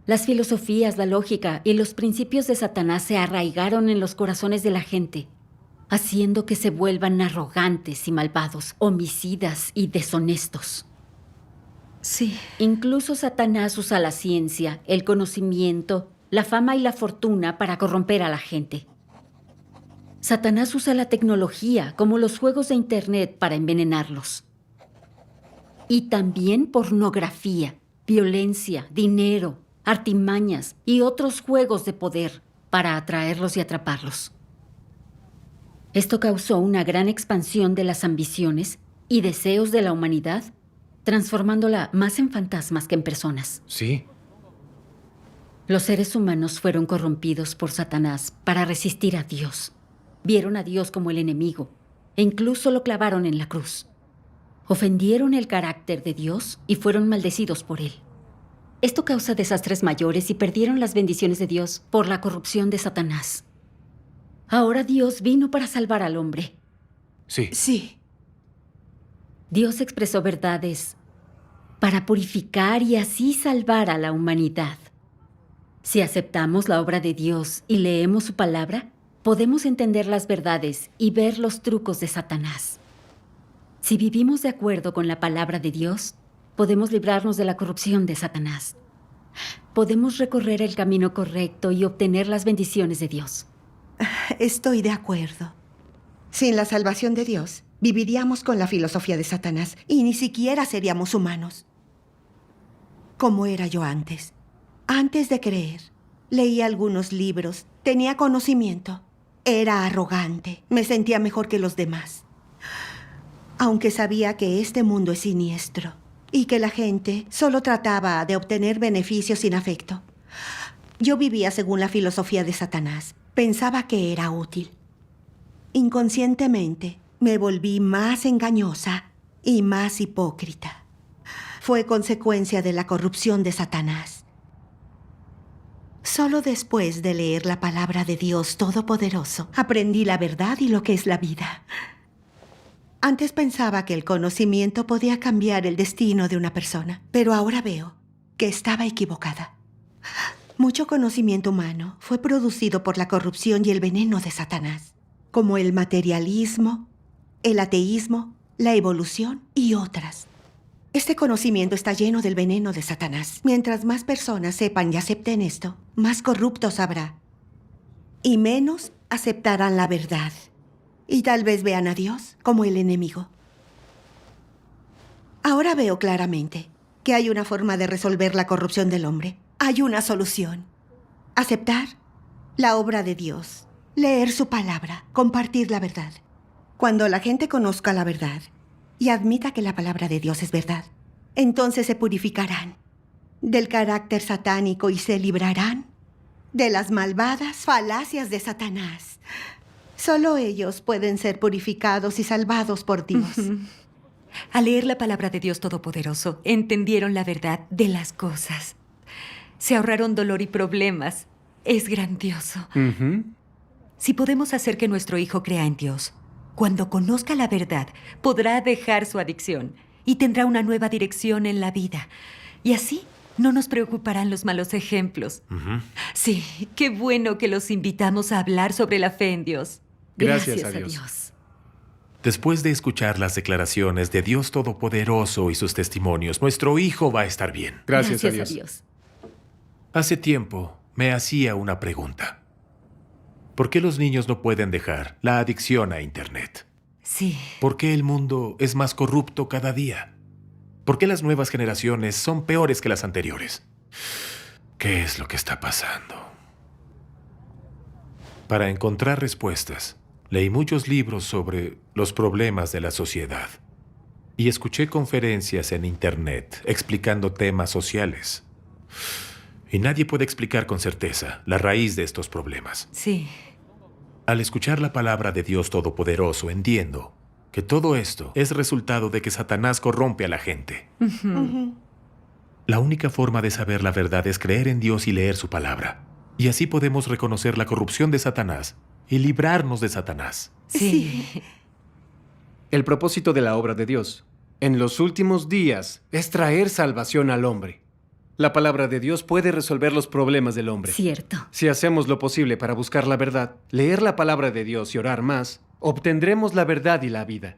Las filosofías, la lógica y los principios de Satanás se arraigaron en los corazones de la gente, haciendo que se vuelvan arrogantes y malvados, homicidas y deshonestos. Sí. Incluso Satanás usa la ciencia, el conocimiento, la fama y la fortuna para corromper a la gente. Satanás usa la tecnología, como los juegos de Internet, para envenenarlos. Y también pornografía, violencia, dinero, artimañas y otros juegos de poder para atraerlos y atraparlos. Esto causó una gran expansión de las ambiciones y deseos de la humanidad, transformándola más en fantasmas que en personas. Sí. Los seres humanos fueron corrompidos por Satanás para resistir a Dios. Vieron a Dios como el enemigo e incluso lo clavaron en la cruz. Ofendieron el carácter de Dios y fueron maldecidos por él. Esto causa desastres mayores y perdieron las bendiciones de Dios por la corrupción de Satanás. Ahora Dios vino para salvar al hombre. Sí. Sí. Dios expresó verdades para purificar y así salvar a la humanidad. Si aceptamos la obra de Dios y leemos su palabra, podemos entender las verdades y ver los trucos de Satanás. Si vivimos de acuerdo con la palabra de Dios, podemos librarnos de la corrupción de Satanás. Podemos recorrer el camino correcto y obtener las bendiciones de Dios. Estoy de acuerdo. Sin la salvación de Dios, viviríamos con la filosofía de Satanás y ni siquiera seríamos humanos. Como era yo antes. Antes de creer, leía algunos libros, tenía conocimiento. Era arrogante, me sentía mejor que los demás. Aunque sabía que este mundo es siniestro y que la gente solo trataba de obtener beneficios sin afecto. Yo vivía según la filosofía de Satanás. Pensaba que era útil. Inconscientemente me volví más engañosa y más hipócrita. Fue consecuencia de la corrupción de Satanás. Solo después de leer la palabra de Dios Todopoderoso, aprendí la verdad y lo que es la vida. Antes pensaba que el conocimiento podía cambiar el destino de una persona, pero ahora veo que estaba equivocada. Mucho conocimiento humano fue producido por la corrupción y el veneno de Satanás, como el materialismo, el ateísmo, la evolución y otras. Este conocimiento está lleno del veneno de Satanás. Mientras más personas sepan y acepten esto, más corruptos habrá. Y menos aceptarán la verdad. Y tal vez vean a Dios como el enemigo. Ahora veo claramente que hay una forma de resolver la corrupción del hombre. Hay una solución. Aceptar la obra de Dios, leer su palabra, compartir la verdad. Cuando la gente conozca la verdad y admita que la palabra de Dios es verdad, entonces se purificarán del carácter satánico y se librarán de las malvadas falacias de Satanás. Solo ellos pueden ser purificados y salvados por Dios. Al leer la palabra de Dios Todopoderoso, entendieron la verdad de las cosas. Se ahorraron dolor y problemas. Es grandioso. Si podemos hacer que nuestro hijo crea en Dios, cuando conozca la verdad, podrá dejar su adicción y tendrá una nueva dirección en la vida. Y así no nos preocuparán los malos ejemplos. Sí, qué bueno que los invitamos a hablar sobre la fe en Dios. Gracias a Dios. Después de escuchar las declaraciones de Dios Todopoderoso y sus testimonios, nuestro hijo va a estar bien. Gracias a Dios. Hace tiempo me hacía una pregunta. ¿Por qué los niños no pueden dejar la adicción a Internet? Sí. ¿Por qué el mundo es más corrupto cada día? ¿Por qué las nuevas generaciones son peores que las anteriores? ¿Qué es lo que está pasando? Para encontrar respuestas, leí muchos libros sobre los problemas de la sociedad y escuché conferencias en Internet explicando temas sociales. Y nadie puede explicar con certeza la raíz de estos problemas. Sí. Al escuchar la palabra de Dios Todopoderoso, entiendo que todo esto es resultado de que Satanás corrompe a la gente. La única forma de saber la verdad es creer en Dios y leer su palabra. Y así podemos reconocer la corrupción de Satanás y librarnos de Satanás. Sí. El propósito de la obra de Dios en los últimos días es traer salvación al hombre. La palabra de Dios puede resolver los problemas del hombre. Cierto. Si hacemos lo posible para buscar la verdad, leer la palabra de Dios y orar más, obtendremos la verdad y la vida.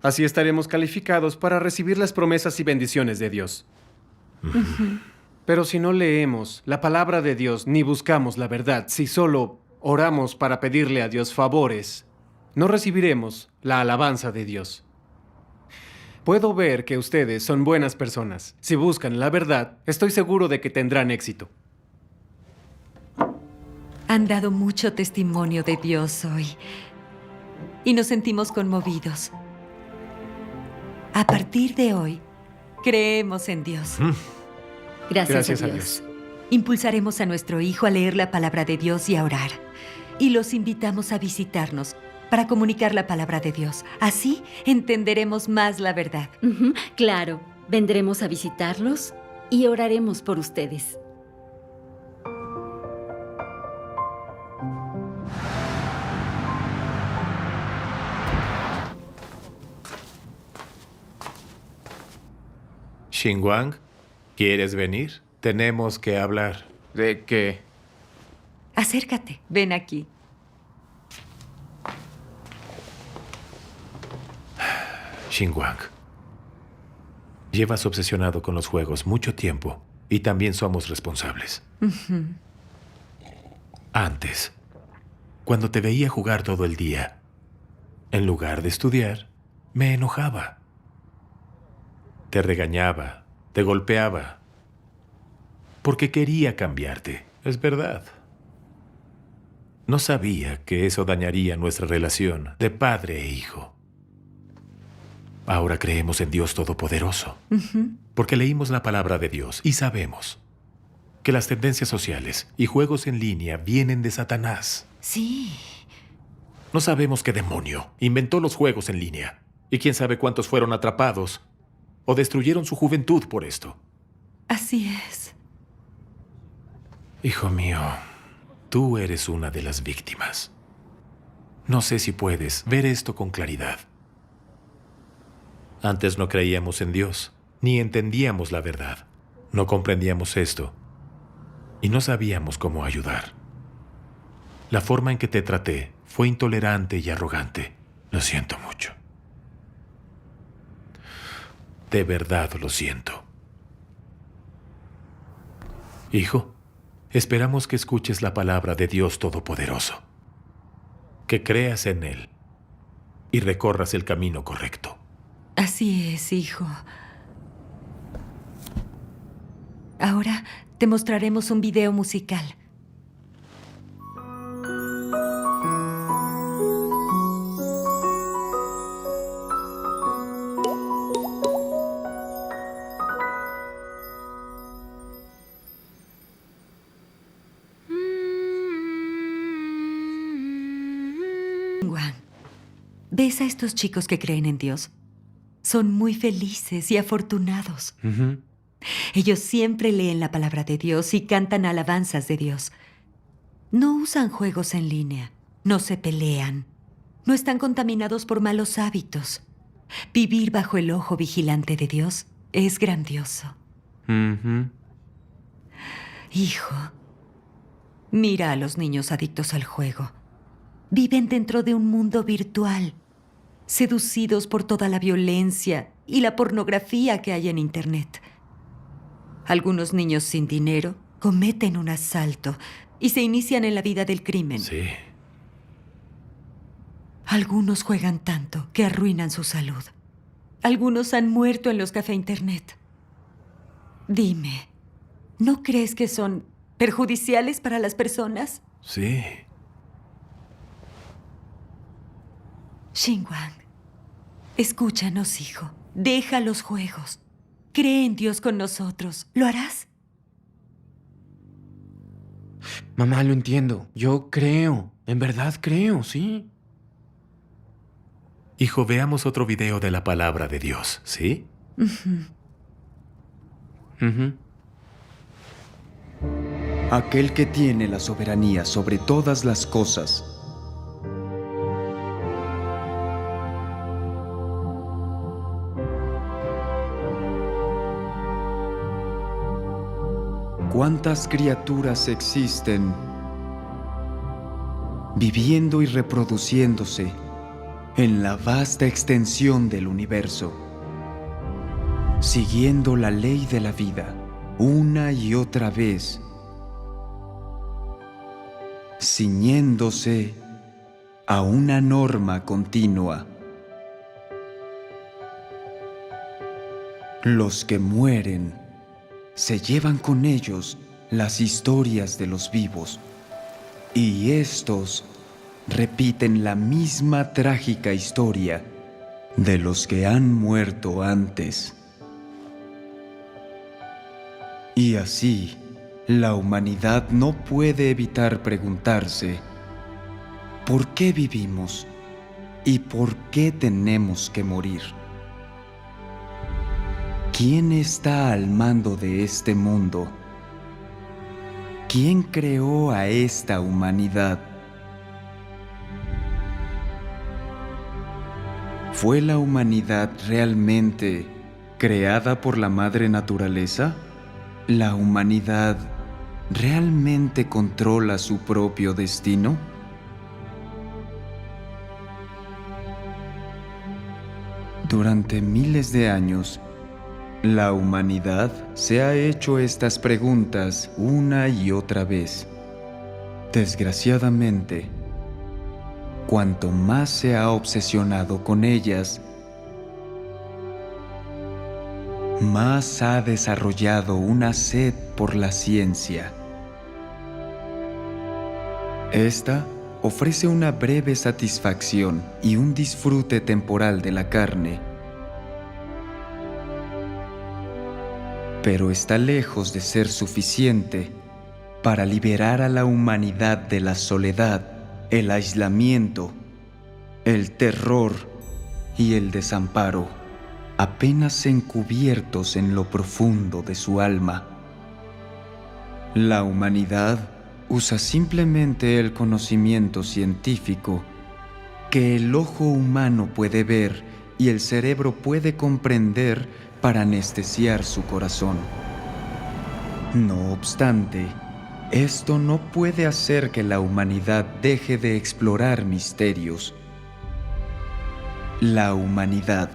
Así estaremos calificados para recibir las promesas y bendiciones de Dios. Pero si no leemos la palabra de Dios ni buscamos la verdad, si solo oramos para pedirle a Dios favores, no recibiremos la alabanza de Dios. Puedo ver que ustedes son buenas personas. Si buscan la verdad, estoy seguro de que tendrán éxito. Han dado mucho testimonio de Dios hoy y nos sentimos conmovidos. A partir de hoy, creemos en Dios. Gracias a Dios. Impulsaremos a nuestro hijo a leer la palabra de Dios y a orar. Y los invitamos a visitarnos para comunicar la palabra de Dios. Así entenderemos más la verdad. Claro, vendremos a visitarlos y oraremos por ustedes. Xinguang, ¿quieres venir? Tenemos que hablar. ¿De qué? Acércate, ven aquí. Xinguang, llevas obsesionado con los juegos mucho tiempo y también somos responsables. Antes, cuando te veía jugar todo el día, en lugar de estudiar, me enojaba. Te regañaba, te golpeaba, porque quería cambiarte, es verdad. No sabía que eso dañaría nuestra relación de padre e hijo. Ahora creemos en Dios Todopoderoso, porque leímos la palabra de Dios y sabemos que las tendencias sociales y juegos en línea vienen de Satanás. Sí. No sabemos qué demonio inventó los juegos en línea, y quién sabe cuántos fueron atrapados o destruyeron su juventud por esto. Así es. Hijo mío, tú eres una de las víctimas. No sé si puedes ver esto con claridad. Antes no creíamos en Dios, ni entendíamos la verdad. No comprendíamos esto y no sabíamos cómo ayudar. La forma en que te traté fue intolerante y arrogante. Lo siento mucho. De verdad lo siento. Hijo, esperamos que escuches la palabra de Dios Todopoderoso, que creas en Él y recorras el camino correcto. Así es, hijo. Ahora te mostraremos un video musical. Juan, ¿ves a estos chicos que creen en Dios? Son muy felices y afortunados. Ellos siempre leen la palabra de Dios y cantan alabanzas de Dios. No usan juegos en línea, no se pelean, no están contaminados por malos hábitos. Vivir bajo el ojo vigilante de Dios es grandioso. Hijo, mira a los niños adictos al juego. Viven dentro de un mundo virtual, seducidos por toda la violencia y la pornografía que hay en Internet. Algunos niños sin dinero cometen un asalto y se inician en la vida del crimen. Sí. Algunos juegan tanto que arruinan su salud. Algunos han muerto en los cafés Internet. Dime, ¿no crees que son perjudiciales para las personas? Sí. Xinguang, escúchanos, hijo. Deja los juegos. Cree en Dios con nosotros. ¿Lo harás? Mamá, lo entiendo. Yo creo. En verdad creo, sí. Hijo, veamos otro video de la palabra de Dios, ¿sí? Aquel que tiene la soberanía sobre todas las cosas. ¿Cuántas criaturas existen viviendo y reproduciéndose en la vasta extensión del universo, siguiendo la ley de la vida una y otra vez, ciñéndose a una norma continua? Los que mueren se llevan con ellos las historias de los vivos, y estos repiten la misma trágica historia de los que han muerto antes. Y así, la humanidad no puede evitar preguntarse: ¿por qué vivimos ¿Y por qué tenemos que morir? ¿Quién está al mando de este mundo? ¿Quién creó a esta humanidad? ¿Fue la humanidad realmente creada por la madre naturaleza? ¿La humanidad realmente controla su propio destino? Durante miles de años, la humanidad se ha hecho estas preguntas una y otra vez. Desgraciadamente, cuanto más se ha obsesionado con ellas, más ha desarrollado una sed por la ciencia. Esta ofrece una breve satisfacción y un disfrute temporal de la carne, pero está lejos de ser suficiente para liberar a la humanidad de la soledad, el aislamiento, el terror y el desamparo, apenas encubiertos en lo profundo de su alma. La humanidad usa simplemente el conocimiento científico que el ojo humano puede ver y el cerebro puede comprender para anestesiar su corazón. No obstante, esto no puede hacer que la humanidad deje de explorar misterios. La humanidad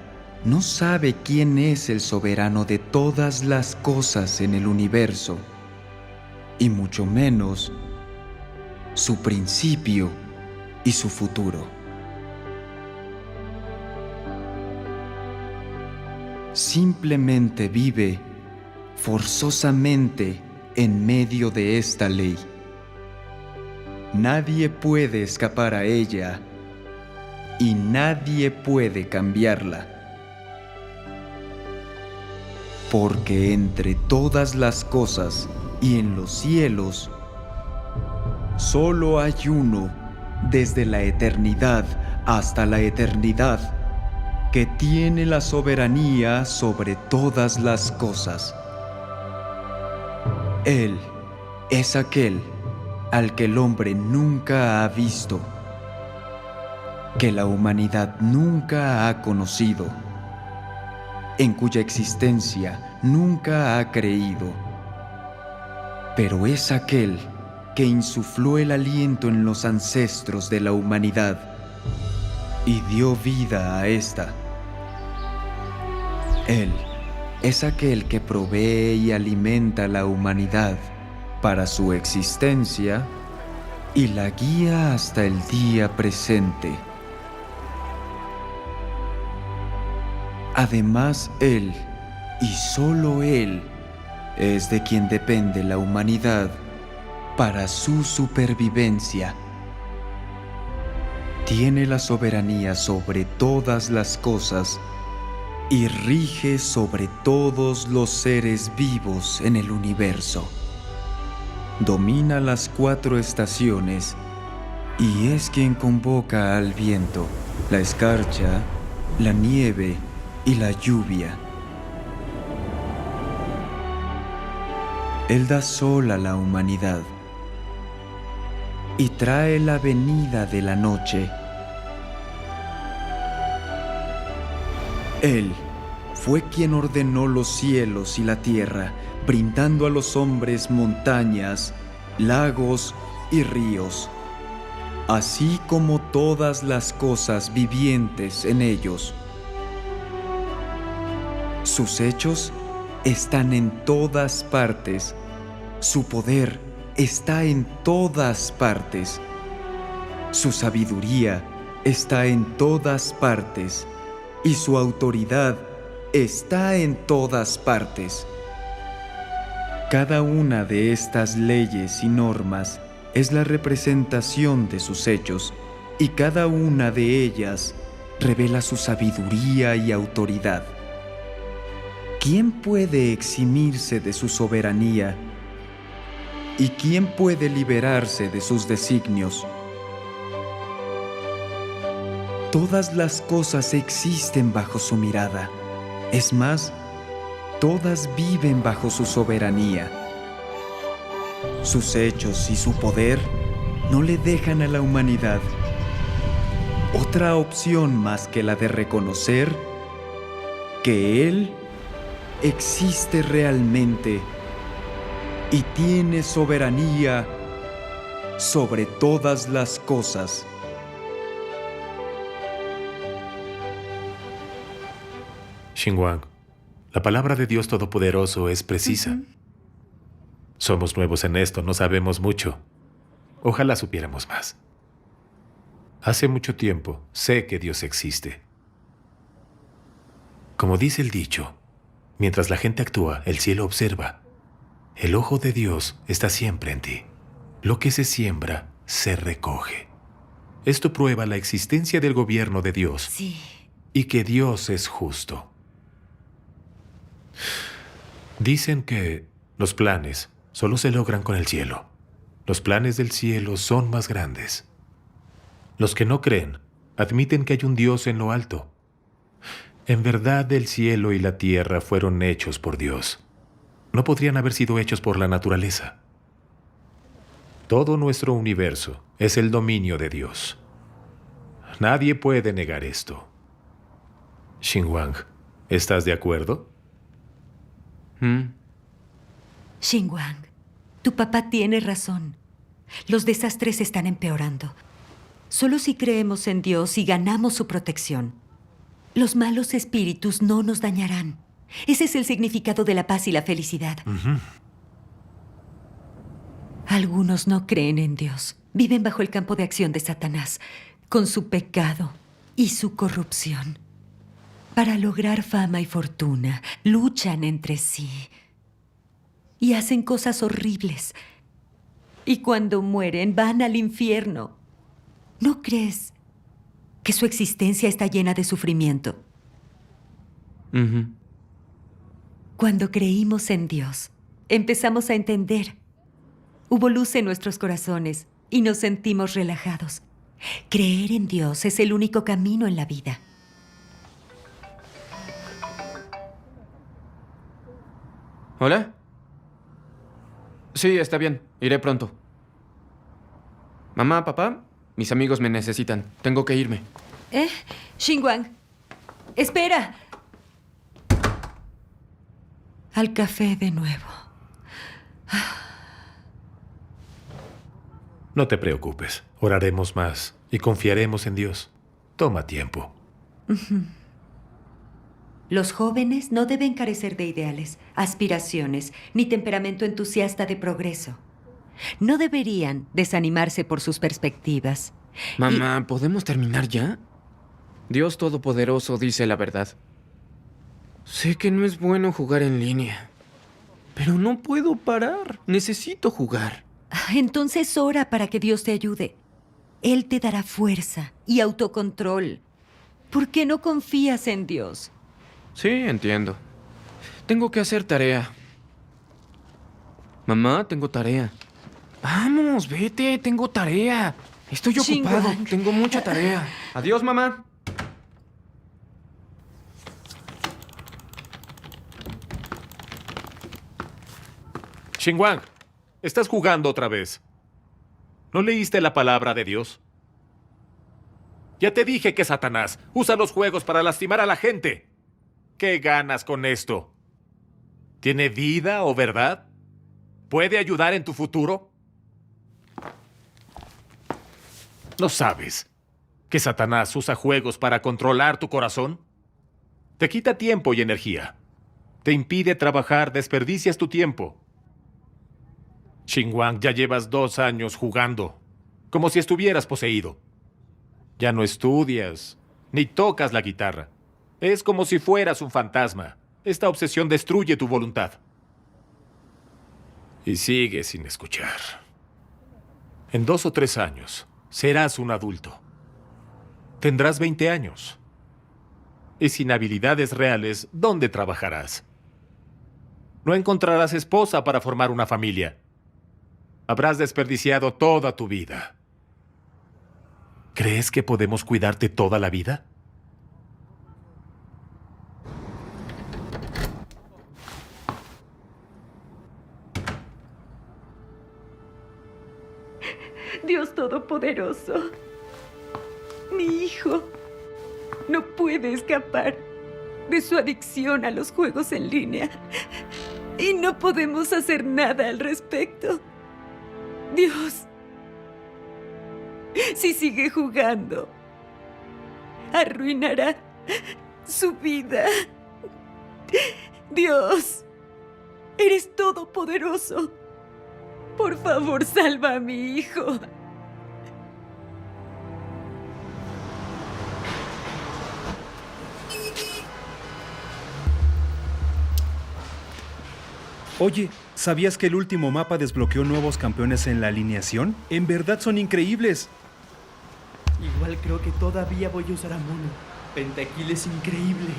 no sabe quién es el soberano de todas las cosas en el universo, y mucho menos su principio y su futuro. Simplemente vive forzosamente en medio de esta ley. Nadie puede escapar a ella y nadie puede cambiarla. Porque entre todas las cosas y en los cielos, solo hay uno desde la eternidad hasta la eternidad que tiene la soberanía sobre todas las cosas. Él es aquel al que el hombre nunca ha visto, que la humanidad nunca ha conocido, en cuya existencia nunca ha creído, pero es aquel que insufló el aliento en los ancestros de la humanidad y dio vida a esta. Él es aquel que provee y alimenta a la humanidad para su existencia y la guía hasta el día presente. Además, Él, y solo Él, es de quien depende la humanidad para su supervivencia. Tiene la soberanía sobre todas las cosas y rige sobre todos los seres vivos en el universo. Domina las 4 estaciones y es quien convoca al viento, la escarcha, la nieve y la lluvia. Él da sol a la humanidad y trae la venida de la noche. Él fue quien ordenó los cielos y la tierra, brindando a los hombres montañas, lagos y ríos, así como todas las cosas vivientes en ellos. Sus hechos están en todas partes, su poder está en todas partes, su sabiduría está en todas partes y su autoridad está en todas partes. Cada una de estas leyes y normas es la representación de sus hechos, y cada una de ellas revela su sabiduría y autoridad. ¿Quién puede eximirse de su soberanía? ¿Y quién puede liberarse de sus designios? Todas las cosas existen bajo su mirada. Es más, todas viven bajo su soberanía. Sus hechos y su poder no le dejan a la humanidad otra opción más que la de reconocer que Él existe realmente y tiene soberanía sobre todas las cosas. Xinguang, la palabra de Dios Todopoderoso es precisa. Somos nuevos en esto, no sabemos mucho. Ojalá supiéramos más. Hace mucho tiempo sé que Dios existe. Como dice el dicho, mientras la gente actúa, el cielo observa. El ojo de Dios está siempre en ti. Lo que se siembra, se recoge. Esto prueba la existencia del gobierno de Dios. Sí. Y que Dios es justo. Dicen que los planes solo se logran con el cielo. Los planes del cielo son más grandes. Los que no creen admiten que hay un Dios en lo alto. En verdad, el cielo y la tierra fueron hechos por Dios. No podrían haber sido hechos por la naturaleza. Todo nuestro universo es el dominio de Dios. Nadie puede negar esto. Xinguang, ¿estás de acuerdo? Xinguang, tu papá tiene razón. Los desastres están empeorando. Solo si creemos en Dios y ganamos su protección, los malos espíritus no nos dañarán. Ese es el significado de la paz y la felicidad. Algunos no creen en Dios. Viven bajo el campo de acción de Satanás, con su pecado y su corrupción. Para lograr fama y fortuna, luchan entre sí y hacen cosas horribles. Y cuando mueren, van al infierno. ¿No crees que su existencia está llena de sufrimiento? Cuando creímos en Dios, empezamos a entender. Hubo luz en nuestros corazones y nos sentimos relajados. Creer en Dios es el único camino en la vida. ¿Hola? Sí, está bien. Iré pronto. Mamá, papá, mis amigos me necesitan. Tengo que irme. Xinguang, espera. Al café de nuevo. No te preocupes. Oraremos más y confiaremos en Dios. Toma tiempo. Los jóvenes no deben carecer de ideales, aspiraciones, ni temperamento entusiasta de progreso. No deberían desanimarse por sus perspectivas. Mamá, ¿podemos terminar ya? Dios Todopoderoso dice la verdad. Sé que no es bueno jugar en línea, pero no puedo parar. Necesito jugar. Entonces ora para que Dios te ayude. Él te dará fuerza y autocontrol. ¿Por qué no confías en Dios? Sí, entiendo. Tengo que hacer tarea. Mamá, tengo tarea. Vamos, vete, tengo tarea. Estoy ocupado, Xinguang. tengo mucha tarea. Adiós, mamá. Xinguang, estás jugando otra vez. ¿No leíste la palabra de Dios? Ya te dije que Satanás usa los juegos para lastimar a la gente. ¿Qué ganas con esto? ¿Tiene vida o verdad? ¿Puede ayudar en tu futuro? ¿No sabes que Satanás usa juegos para controlar tu corazón? Te quita tiempo y energía. Te impide trabajar, desperdicias tu tiempo. Xinguang, ya llevas 2 años jugando, como si estuvieras poseído. Ya no estudias, ni tocas la guitarra. Es como si fueras un fantasma. Esta obsesión destruye tu voluntad. Y sigues sin escuchar. En 2 o 3 años, serás un adulto. Tendrás 20 años. Y sin habilidades reales, ¿dónde trabajarás? No encontrarás esposa para formar una familia. Habrás desperdiciado toda tu vida. ¿Crees que podemos cuidarte toda la vida? Dios Todopoderoso, mi hijo no puede escapar de su adicción a los juegos en línea y no podemos hacer nada al respecto. Dios, si sigue jugando, arruinará su vida. Dios, eres todopoderoso. Por favor, salva a mi hijo. Oye, ¿sabías que el último mapa desbloqueó nuevos campeones en la alineación? En verdad son increíbles. Igual creo que todavía voy a usar a Mono. Pentakill es increíble.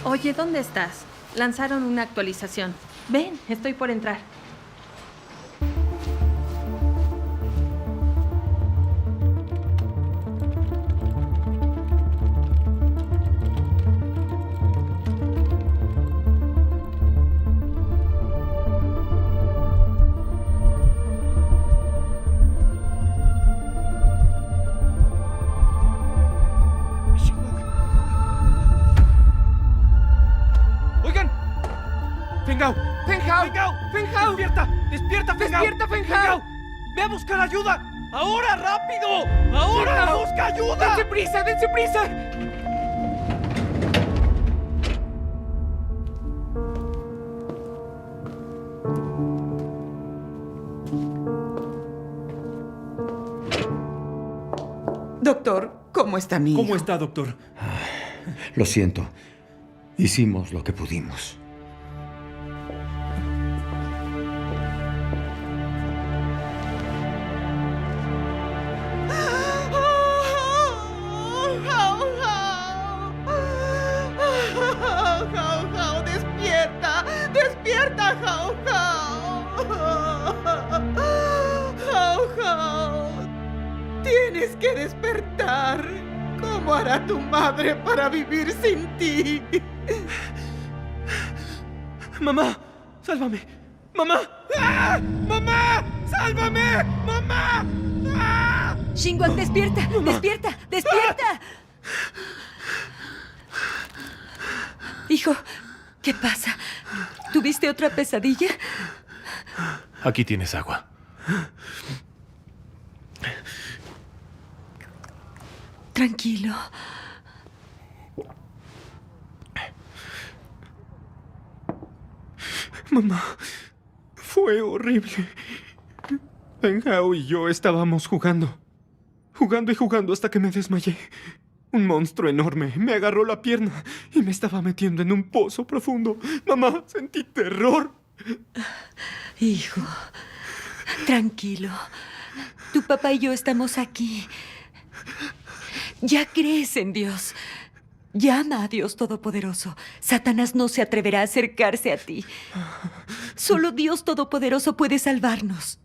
Oye, ¿dónde estás? Lanzaron una actualización. Ven, estoy por entrar. ¡Oigan! ¡Fengao! ¡Fenghao! ¡Fengao! ¡Fenghao! ¡Despierta! ¡Despierta, Fengao! ¡Despierta, Fenghao! ¡Ve a buscar ayuda! ¡Ahora, rápido! ¡Ahora! Fenghao. ¡Busca ayuda! ¡Dense prisa, dense prisa! Doctor, ¿cómo está mi hijo? ¿Cómo está, doctor? Lo siento. Hicimos lo que pudimos. ¡Jau, despierta! ¡Despierta, Jau! ¡Jau! Tienes que despertar. ¿Cómo hará tu madre para vivir sin ti? ¡Mamá! ¡Sálvame! ¡Mamá! ¡Ah! ¡Mamá! ¡Sálvame! ¡Mamá! ¡Ah! Xinguang, despierta, despierta, despierta. Hijo, ¿qué pasa? ¿Tuviste otra pesadilla? Aquí tienes agua. Tranquilo. Mamá, fue horrible. Fenghao y yo estábamos jugando. Jugando y jugando hasta que me desmayé. Un monstruo enorme me agarró la pierna y me estaba metiendo en un pozo profundo. Mamá, sentí terror. Hijo, tranquilo. Tu papá y yo estamos aquí. Ya crees en Dios. Llama a Dios Todopoderoso. Satanás no se atreverá a acercarse a ti. Solo Dios Todopoderoso puede salvarnos.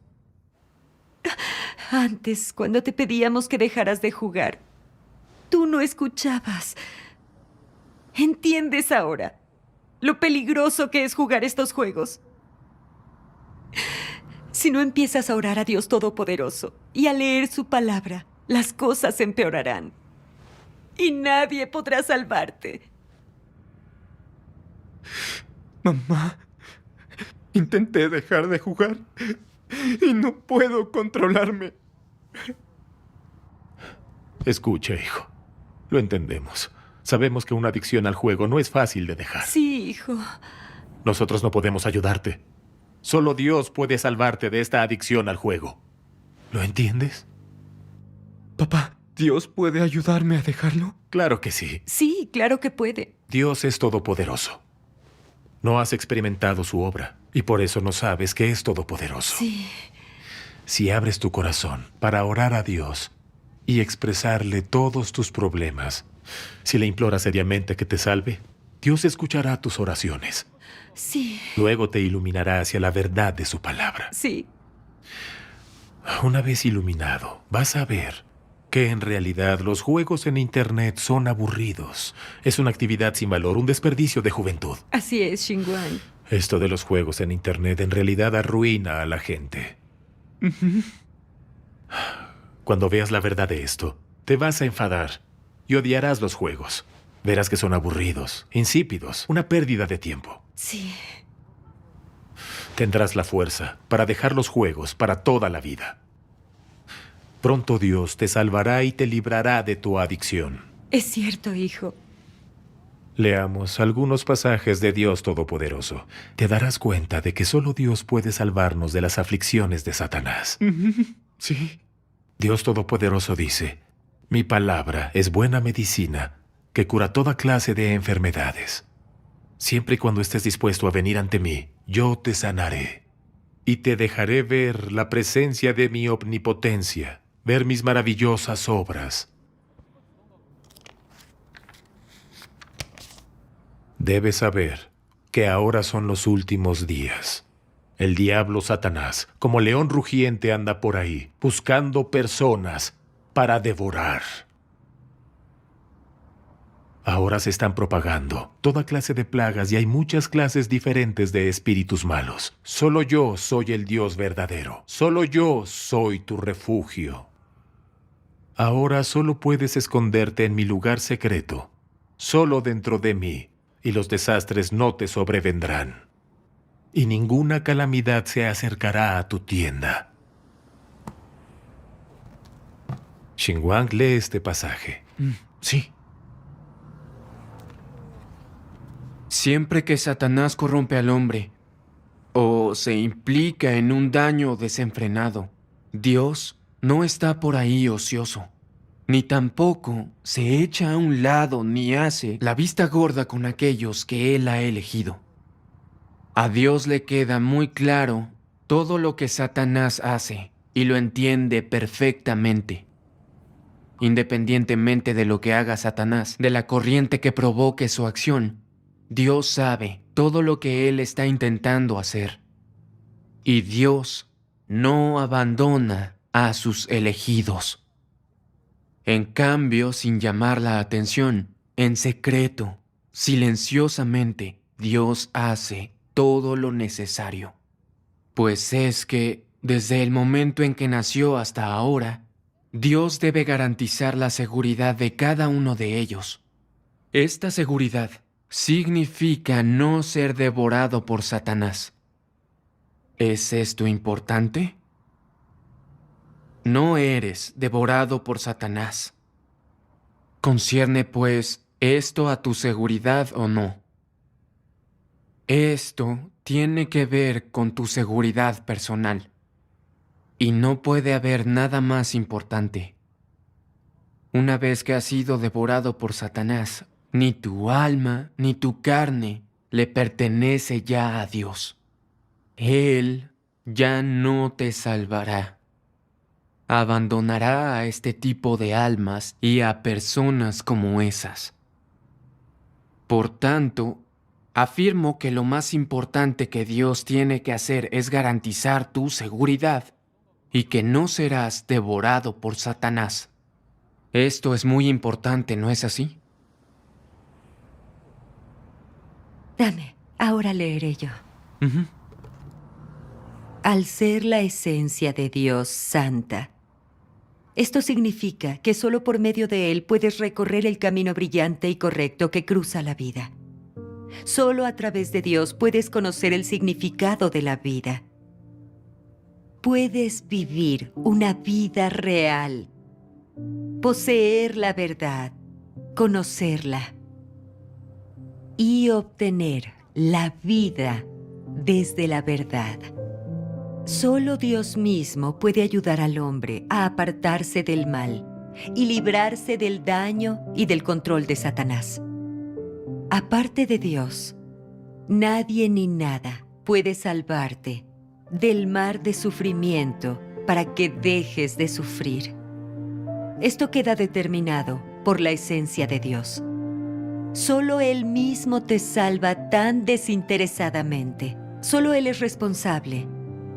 Antes, cuando te pedíamos que dejaras de jugar, tú no escuchabas. ¿Entiendes ahora lo peligroso que es jugar estos juegos? Si no empiezas a orar a Dios Todopoderoso y a leer su palabra, las cosas empeorarán. Y nadie podrá salvarte. Mamá, intenté dejar de jugar y no puedo controlarme. Escucha, hijo. Lo entendemos. Sabemos que una adicción al juego no es fácil de dejar. Sí, hijo. Nosotros no podemos ayudarte. Solo Dios puede salvarte de esta adicción al juego. ¿Lo entiendes? Papá, ¿Dios puede ayudarme a dejarlo? Claro que sí. Sí, claro que puede. Dios es todopoderoso. No has experimentado su obra y por eso no sabes que es todopoderoso. Sí. Si abres tu corazón para orar a Dios, y expresarle todos tus problemas. Si le imploras seriamente que te salve, Dios escuchará tus oraciones. Sí. Luego te iluminará hacia la verdad de su palabra. Sí. Una vez iluminado, vas a ver que en realidad los juegos en Internet son aburridos. Es una actividad sin valor, un desperdicio de juventud. Así es, Xinguang. Esto de los juegos en Internet en realidad arruina a la gente. Cuando veas la verdad de esto, te vas a enfadar y odiarás los juegos. Verás que son aburridos, insípidos, una pérdida de tiempo. Sí. Tendrás la fuerza para dejar los juegos para toda la vida. Pronto Dios te salvará y te librará de tu adicción. Es cierto, hijo. Leamos algunos pasajes de Dios Todopoderoso. Te darás cuenta de que solo Dios puede salvarnos de las aflicciones de Satanás. Sí. Dios Todopoderoso dice: mi palabra es buena medicina que cura toda clase de enfermedades. Siempre y cuando estés dispuesto a venir ante mí, yo te sanaré. Y te dejaré ver la presencia de mi omnipotencia, ver mis maravillosas obras. Debes saber que ahora son los últimos días. El diablo Satanás, como león rugiente, anda por ahí, buscando personas para devorar. Ahora se están propagando toda clase de plagas y hay muchas clases diferentes de espíritus malos. Solo yo soy el Dios verdadero. Solo yo soy tu refugio. Ahora solo puedes esconderte en mi lugar secreto, solo dentro de mí, y los desastres no te sobrevendrán. Y ninguna calamidad se acercará a tu tienda. Xinguang, lee este pasaje. Sí. Siempre que Satanás corrompe al hombre o se implica en un daño desenfrenado, Dios no está por ahí ocioso, ni tampoco se echa a un lado ni hace la vista gorda con aquellos que Él ha elegido. A Dios le queda muy claro todo lo que Satanás hace y lo entiende perfectamente. Independientemente de lo que haga Satanás, de la corriente que provoque su acción, Dios sabe todo lo que Él está intentando hacer. Y Dios no abandona a sus elegidos. En cambio, sin llamar la atención, en secreto, silenciosamente, Dios hace todo lo necesario. Pues es que, desde el momento en que nació hasta ahora, Dios debe garantizar la seguridad de cada uno de ellos. Esta seguridad significa no ser devorado por Satanás. ¿Es esto importante? No eres devorado por Satanás. ¿Concierne, pues, esto a tu seguridad o no? Esto tiene que ver con tu seguridad personal. Y no puede haber nada más importante. Una vez que has sido devorado por Satanás, ni tu alma ni tu carne le pertenece ya a Dios. Él ya no te salvará. Abandonará a este tipo de almas y a personas como esas. Por tanto, afirmo que lo más importante que Dios tiene que hacer es garantizar tu seguridad y que no serás devorado por Satanás. Esto es muy importante, ¿no es así? Dame, ahora leeré yo. Al ser la esencia de Dios santa, esto significa que solo por medio de Él puedes recorrer el camino brillante y correcto que cruza la vida. Solo a través de Dios puedes conocer el significado de la vida. Puedes vivir una vida real, poseer la verdad, conocerla y obtener la vida desde la verdad. Solo Dios mismo puede ayudar al hombre a apartarse del mal y librarse del daño y del control de Satanás. Aparte de Dios, nadie ni nada puede salvarte del mar de sufrimiento para que dejes de sufrir. Esto queda determinado por la esencia de Dios. Solo Él mismo te salva tan desinteresadamente. Solo Él es responsable,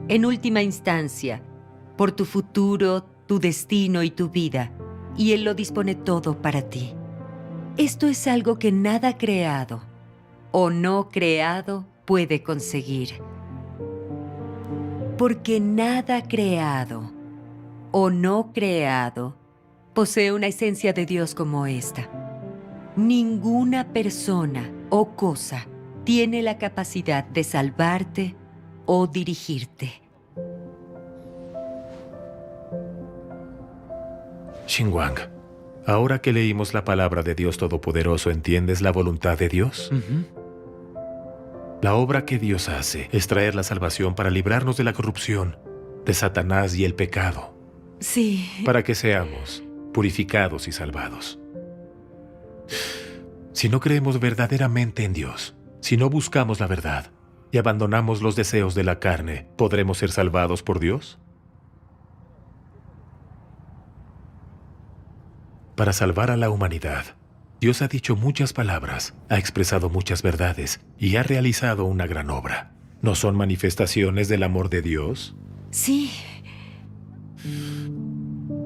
en última instancia, por tu futuro, tu destino y tu vida, y Él lo dispone todo para ti. Esto es algo que nada creado o no creado puede conseguir. Porque nada creado o no creado posee una esencia de Dios como esta. Ninguna persona o cosa tiene la capacidad de salvarte o dirigirte. Xinguang, ahora que leímos la palabra de Dios Todopoderoso, ¿entiendes la voluntad de Dios? La obra que Dios hace es traer la salvación para librarnos de la corrupción, de Satanás y el pecado. Sí. Para que seamos purificados y salvados. Si no creemos verdaderamente en Dios, si no buscamos la verdad y abandonamos los deseos de la carne, ¿podremos ser salvados por Dios? Para salvar a la humanidad, Dios ha dicho muchas palabras, ha expresado muchas verdades y ha realizado una gran obra. ¿No son manifestaciones del amor de Dios? Sí.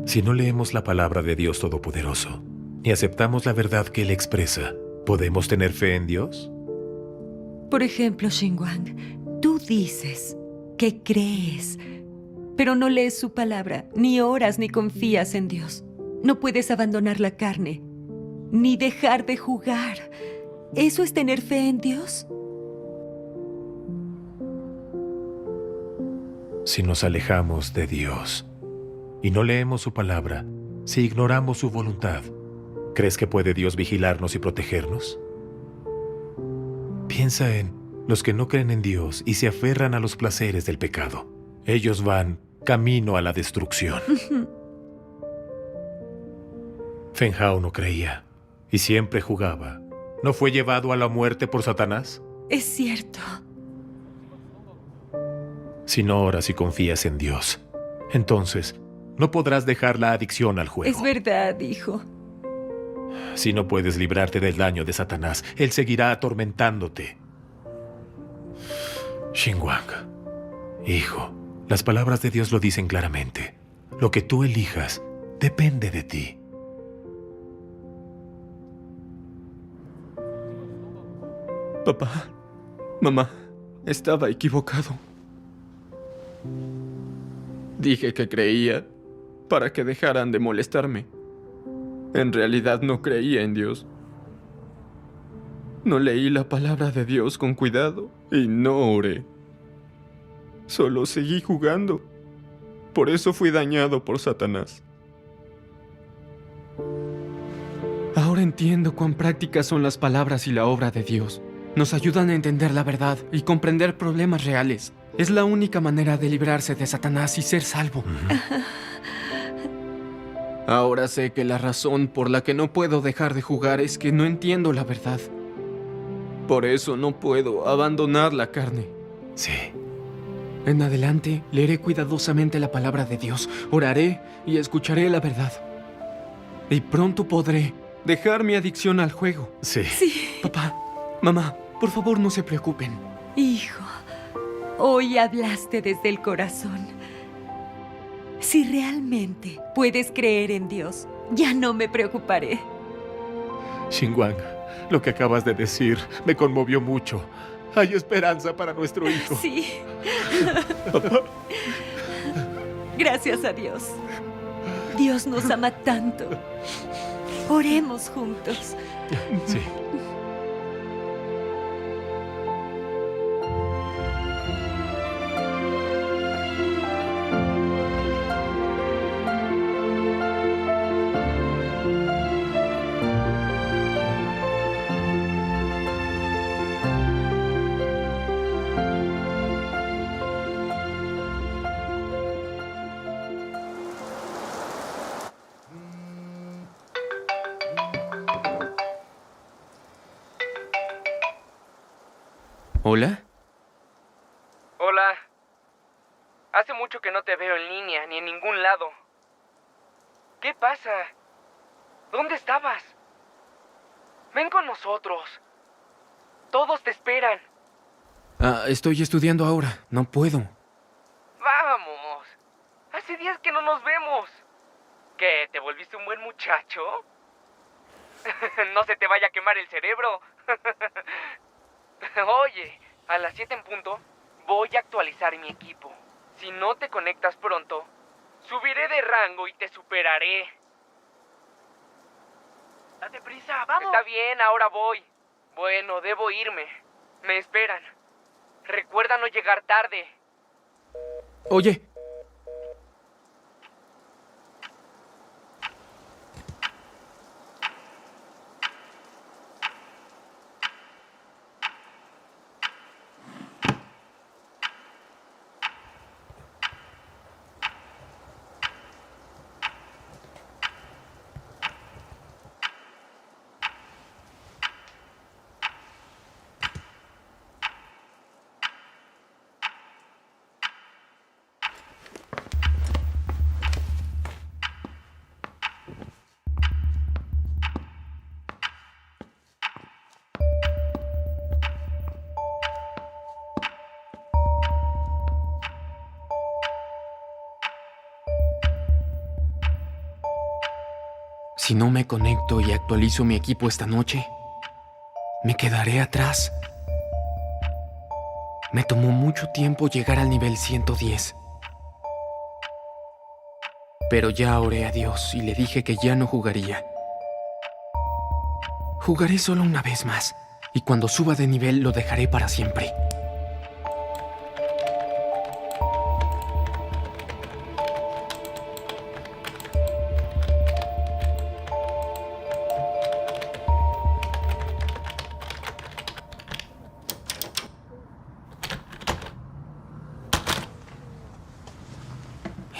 Si no leemos la palabra de Dios Todopoderoso, ni aceptamos la verdad que Él expresa, ¿podemos tener fe en Dios? Por ejemplo, Xinguang, tú dices que crees, pero no lees su palabra, ni oras ni confías en Dios. No puedes abandonar la carne, ni dejar de jugar. ¿Eso es tener fe en Dios? Si nos alejamos de Dios y no leemos su palabra, si ignoramos su voluntad, ¿crees que puede Dios vigilarnos y protegernos? Piensa en los que no creen en Dios y se aferran a los placeres del pecado. Ellos van camino a la destrucción. Feng Hao no creía y siempre jugaba. ¿No fue llevado a la muerte por Satanás? Es cierto. Si no oras y confías en Dios, entonces no podrás dejar la adicción al juego. Es verdad, hijo. Si no puedes librarte del daño de Satanás, él seguirá atormentándote. Xinguang, hijo, las palabras de Dios lo dicen claramente. Lo que tú elijas depende de ti. Papá, mamá, estaba equivocado. Dije que creía para que dejaran de molestarme. En realidad no creía en Dios. No leí la palabra de Dios con cuidado y no oré. Solo seguí jugando. Por eso fui dañado por Satanás. Ahora entiendo cuán prácticas son las palabras y la obra de Dios. Nos ayudan a entender la verdad y comprender problemas reales. Es la única manera de librarse de Satanás y ser salvo. Ahora sé que la razón por la que no puedo dejar de jugar es que no entiendo la verdad. Por eso no puedo abandonar la carne. Sí. En adelante, leeré cuidadosamente la palabra de Dios, oraré y escucharé la verdad. Y pronto podré dejar mi adicción al juego. Sí. Sí. Papá, mamá, por favor no se preocupen. Hijo, hoy hablaste desde el corazón. Si realmente puedes creer en Dios, ya no me preocuparé. Xinguang, lo que acabas de decir me conmovió mucho. Hay esperanza para nuestro hijo. Sí. Gracias a Dios. Dios nos ama tanto. Oremos juntos. Sí. ¿Hola? Hola. Hace mucho que no te veo en línea ni en ningún lado. ¿Qué pasa? ¿Dónde estabas? Ven con nosotros. Todos te esperan. Estoy estudiando ahora. No puedo. Vamos. Hace días que no nos vemos. ¿Qué? ¿Te volviste un buen muchacho? No se te vaya a quemar el cerebro. Oye, a las 7 en punto voy a actualizar mi equipo. Si no te conectas pronto, subiré de rango y te superaré. ¡Date prisa, vamos! Está bien, ahora voy. Bueno, debo irme. Me esperan. Recuerda no llegar tarde. Oye. Si no me conecto y actualizo mi equipo esta noche, me quedaré atrás. Me tomó mucho tiempo llegar al nivel 110. Pero ya oré a Dios y le dije que ya no jugaría. Jugaré solo una vez más, y cuando suba de nivel lo dejaré para siempre.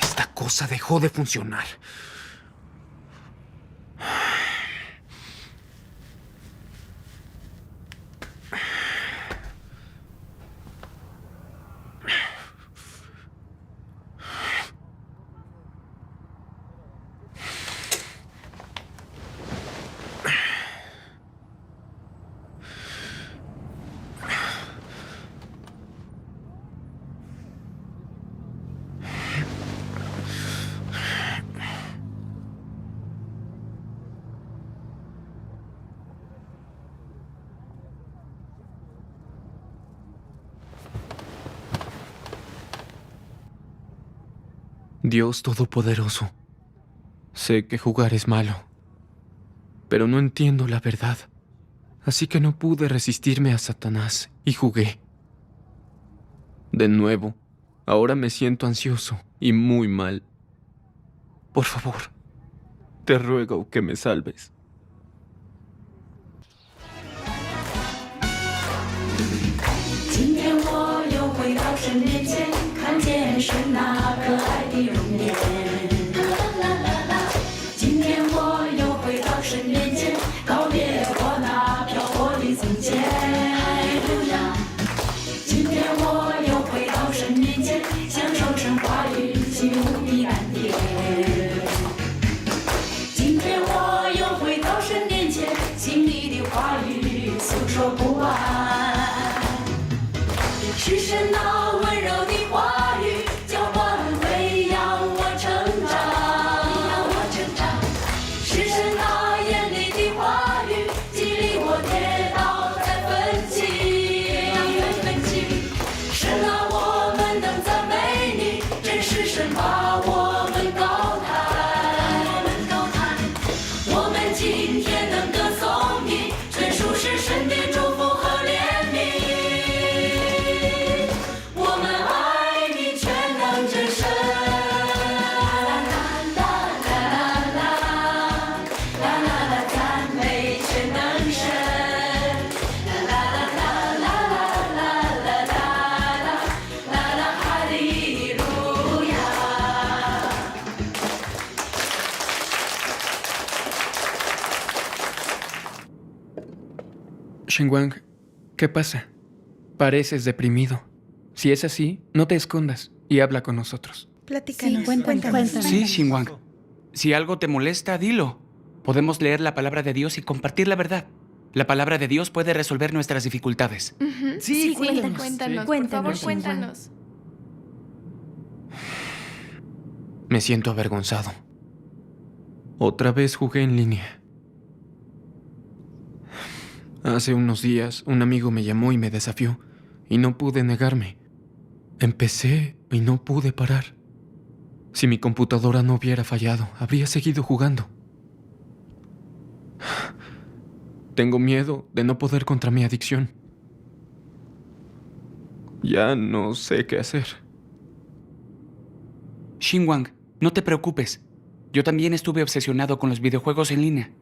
Esta cosa dejó de funcionar. Dios Todopoderoso, sé que jugar es malo, pero no entiendo la verdad, así que no pude resistirme a Satanás y jugué. De nuevo, ahora me siento ansioso y muy mal. Por favor, te ruego que me salves. Shenguang, ¿qué pasa? Pareces deprimido. Si es así, no te escondas y habla con nosotros. Platícanos. Cuéntanos. Sí, Shenguang. Si algo te molesta, dilo. Podemos leer la palabra de Dios y compartir la verdad. La palabra de Dios puede resolver nuestras dificultades. Sí, cuéntanos. Por favor, Xinguang. cuéntanos. Me siento avergonzado. Otra vez jugué en línea. Hace unos días, un amigo me llamó y me desafió, y no pude negarme. Empecé y no pude parar. Si mi computadora no hubiera fallado, habría seguido jugando. Tengo miedo de no poder contra mi adicción. Ya no sé qué hacer. Xinguang, no te preocupes. Yo también estuve obsesionado con los videojuegos en línea.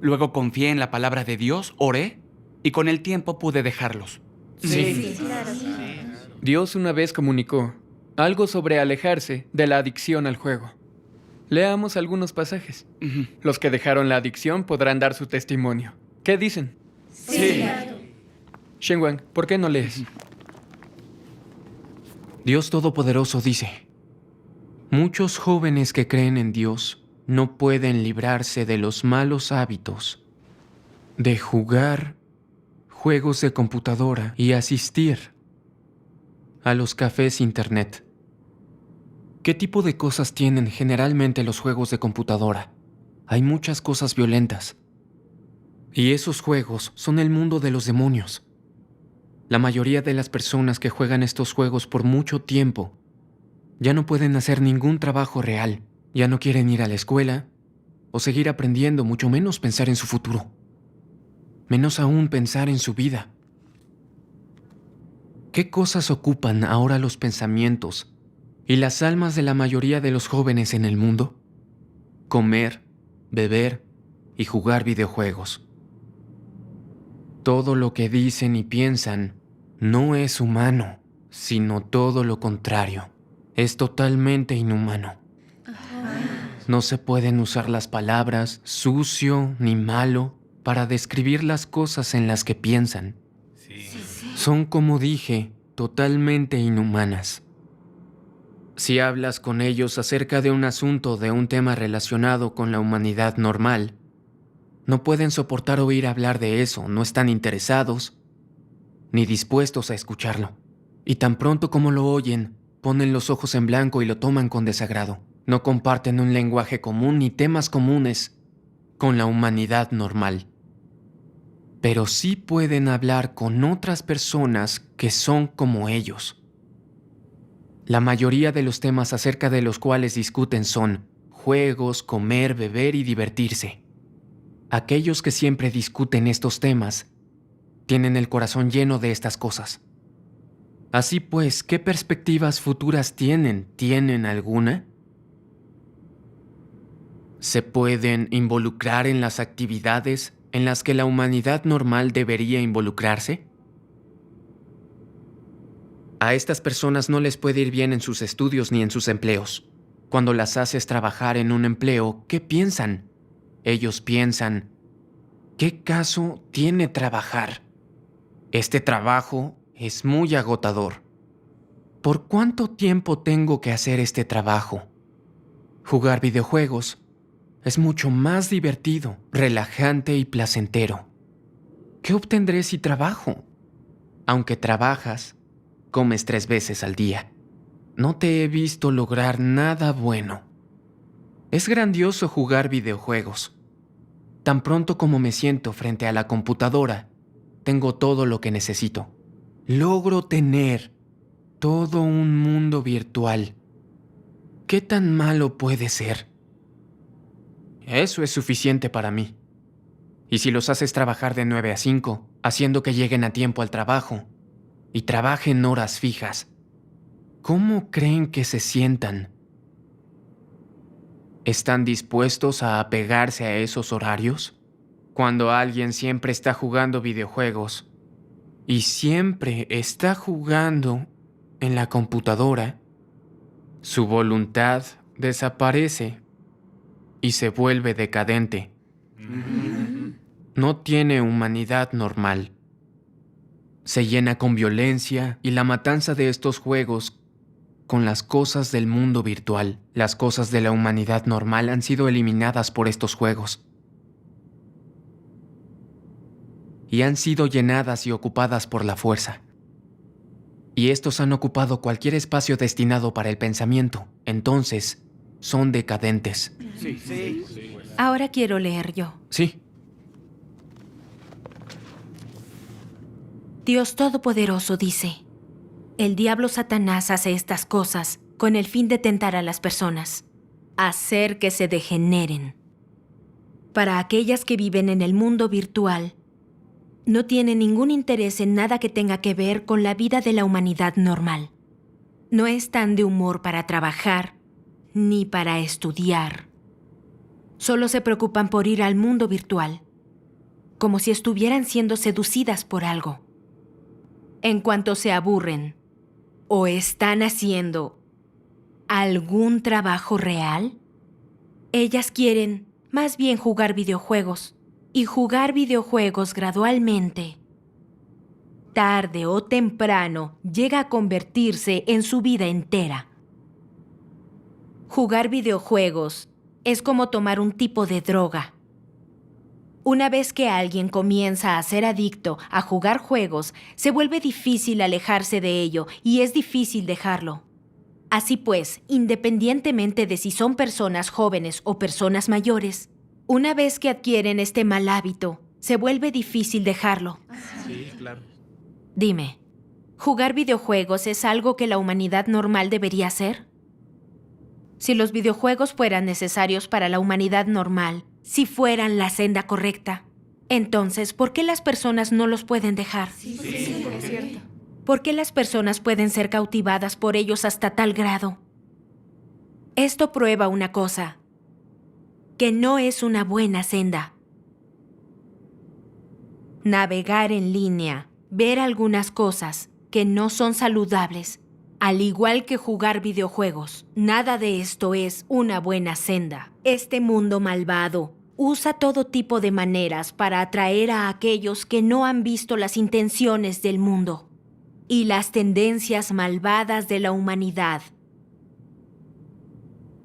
Luego confié en la palabra de Dios, oré, y con el tiempo pude dejarlos. Sí. Dios una vez comunicó algo sobre alejarse de la adicción al juego. Leamos algunos pasajes. Los que dejaron la adicción podrán dar su testimonio. ¿Qué dicen? Sí. Xinguang, ¿por qué no lees? Dios Todopoderoso dice: muchos jóvenes que creen en Dios no pueden librarse de los malos hábitos de jugar juegos de computadora y asistir a los cafés internet. ¿Qué tipo de cosas tienen generalmente los juegos de computadora? Hay muchas cosas violentas. Y esos juegos son el mundo de los demonios. La mayoría de las personas que juegan estos juegos por mucho tiempo ya no pueden hacer ningún trabajo real, ya no quieren ir a la escuela o seguir aprendiendo, mucho menos pensar en su futuro, menos aún pensar en su vida. ¿Qué cosas ocupan ahora los pensamientos y las almas de la mayoría de los jóvenes en el mundo? Comer, beber y jugar videojuegos. Todo lo que dicen y piensan no es humano, sino todo lo contrario. Es totalmente inhumano. No se pueden usar las palabras sucio ni malo para describir las cosas en las que piensan. Son, como dije, totalmente inhumanas. Si hablas con ellos acerca de un asunto, de un tema relacionado con la humanidad normal, no pueden soportar oír hablar de eso, no están interesados ni dispuestos a escucharlo. Y tan pronto como lo oyen, ponen los ojos en blanco y lo toman con desagrado. No comparten un lenguaje común ni temas comunes con la humanidad normal. Pero sí pueden hablar con otras personas que son como ellos. La mayoría de los temas acerca de los cuales discuten son juegos, comer, beber y divertirse. Aquellos que siempre discuten estos temas tienen el corazón lleno de estas cosas. Así pues, ¿qué perspectivas futuras tienen? ¿Tienen alguna? ¿Se pueden involucrar en las actividades en las que la humanidad normal debería involucrarse? A estas personas no les puede ir bien en sus estudios ni en sus empleos. Cuando las haces trabajar en un empleo, ¿qué piensan? Ellos piensan: ¿qué caso tiene trabajar? Este trabajo es muy agotador. ¿Por cuánto tiempo tengo que hacer este trabajo? Jugar videojuegos es mucho más divertido, relajante y placentero. ¿Qué obtendré si trabajo? Aunque trabajas, comes 3 veces al día. No te he visto lograr nada bueno. Es grandioso jugar videojuegos. Tan pronto como me siento frente a la computadora, tengo todo lo que necesito. Logro tener todo un mundo virtual. ¿Qué tan malo puede ser? Eso es suficiente para mí. Y si los haces trabajar de 9 a 5, haciendo que lleguen a tiempo al trabajo y trabajen horas fijas, ¿cómo creen que se sientan? ¿Están dispuestos a apegarse a esos horarios? Cuando alguien siempre está jugando videojuegos y siempre está jugando en la computadora, su voluntad desaparece y se vuelve decadente. No tiene humanidad normal. Se llena con violencia y la matanza de estos juegos con las cosas del mundo virtual. Las cosas de la humanidad normal han sido eliminadas por estos juegos. Y han sido llenadas y ocupadas por la fuerza. Y estos han ocupado cualquier espacio destinado para el pensamiento. Entonces, son decadentes. Ahora quiero leer yo. Sí. Dios Todopoderoso dice: el diablo Satanás hace estas cosas con el fin de tentar a las personas, hacer que se degeneren. Para aquellas que viven en el mundo virtual, no tienen ningún interés en nada que tenga que ver con la vida de la humanidad normal. No están de humor para trabajar ni para estudiar. Solo se preocupan por ir al mundo virtual, como si estuvieran siendo seducidas por algo. En cuanto se aburren o están haciendo algún trabajo real, ellas quieren más bien jugar videojuegos, y jugar videojuegos gradualmente, tarde o temprano, llega a convertirse en su vida entera. Jugar videojuegos es como tomar un tipo de droga. Una vez que alguien comienza a ser adicto a jugar juegos, se vuelve difícil alejarse de ello y es difícil dejarlo. Así pues, independientemente de si son personas jóvenes o personas mayores, una vez que adquieren este mal hábito, se vuelve difícil dejarlo. Sí, claro. Dime, ¿jugar videojuegos es algo que la humanidad normal debería hacer? Si los videojuegos fueran necesarios para la humanidad normal, si fueran la senda correcta, entonces, ¿por qué las personas no los pueden dejar? Sí, es cierto. ¿Por qué las personas pueden ser cautivadas por ellos hasta tal grado? Esto prueba una cosa: que no es una buena senda. Navegar en línea, ver algunas cosas que no son saludables, al igual que jugar videojuegos, nada de esto es una buena senda. Este mundo malvado usa todo tipo de maneras para atraer a aquellos que no han visto las intenciones del mundo y las tendencias malvadas de la humanidad.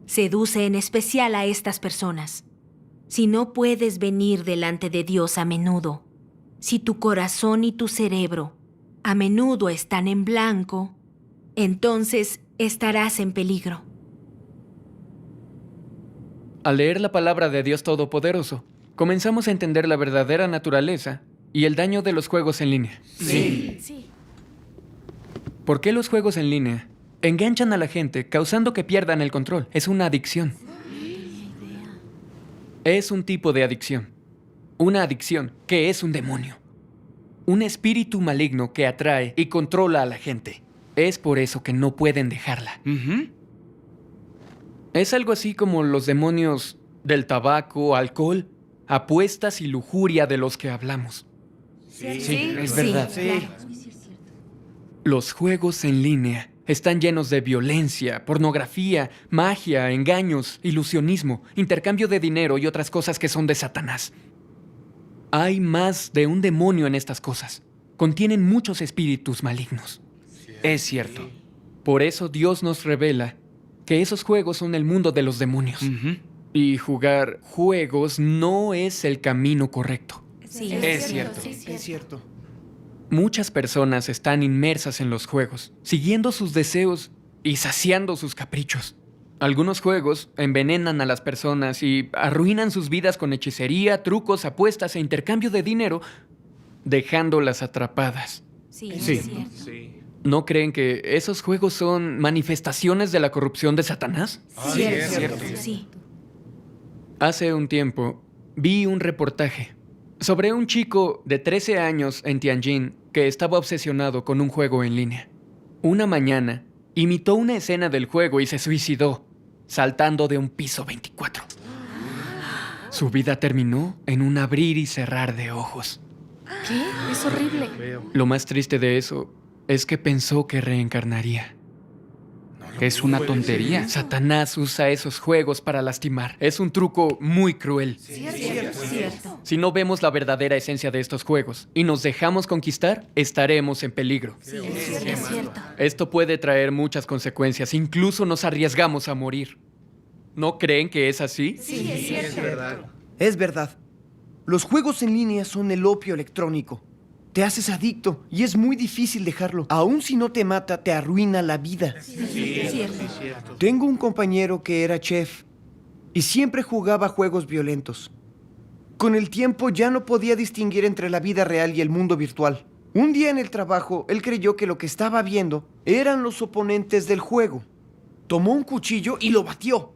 Seduce en especial a estas personas. Si no puedes venir delante de Dios a menudo, si tu corazón y tu cerebro a menudo están en blanco, entonces estarás en peligro. Al leer la palabra de Dios Todopoderoso, comenzamos a entender la verdadera naturaleza y el daño de los juegos en línea. Sí. ¿Por qué los juegos en línea enganchan a la gente, causando que pierdan el control? Es una adicción. Es un tipo de adicción. Una adicción que es un demonio. Un espíritu maligno que atrae y controla a la gente. Es por eso que no pueden dejarla. Es algo así como los demonios del tabaco, alcohol, apuestas y lujuria de los que hablamos. Sí, es verdad. Sí, claro. Los juegos en línea están llenos de violencia, pornografía, magia, engaños, ilusionismo, intercambio de dinero y otras cosas que son de Satanás. Hay más de un demonio en estas cosas. Contienen muchos espíritus malignos. Es cierto. Por eso Dios nos revela que esos juegos son el mundo de los demonios. Y jugar juegos no es el camino correcto. Sí, es cierto. Es cierto. Muchas personas están inmersas en los juegos, siguiendo sus deseos y saciando sus caprichos. Algunos juegos envenenan a las personas y arruinan sus vidas con hechicería, trucos, apuestas e intercambio de dinero, dejándolas atrapadas. Sí. ¿No creen que esos juegos son manifestaciones de la corrupción de Satanás? Sí, es cierto. Sí. Hace un tiempo vi un reportaje sobre un chico de 13 años en Tianjin que estaba obsesionado con un juego en línea. Una mañana, imitó una escena del juego y se suicidó, saltando de un piso 24. Su vida terminó en un abrir y cerrar de ojos. ¿Qué? Es horrible. Lo más triste de eso es que pensó que reencarnaría. Es una tontería. Satanás usa esos juegos para lastimar. Es un truco muy cruel. Cierto. Si no vemos la verdadera esencia de estos juegos y nos dejamos conquistar, estaremos en peligro. Es cierto. Esto puede traer muchas consecuencias. Incluso nos arriesgamos a morir. ¿No creen que es así? Sí, es cierto. Es verdad. Los juegos en línea son el opio electrónico. Te haces adicto y es muy difícil dejarlo. Aun si no te mata, te arruina la vida. Es cierto. Tengo un compañero que era chef y siempre jugaba juegos violentos. Con el tiempo ya no podía distinguir entre la vida real y el mundo virtual. Un día en el trabajo, él creyó que lo que estaba viendo eran los oponentes del juego. Tomó un cuchillo y lo batió.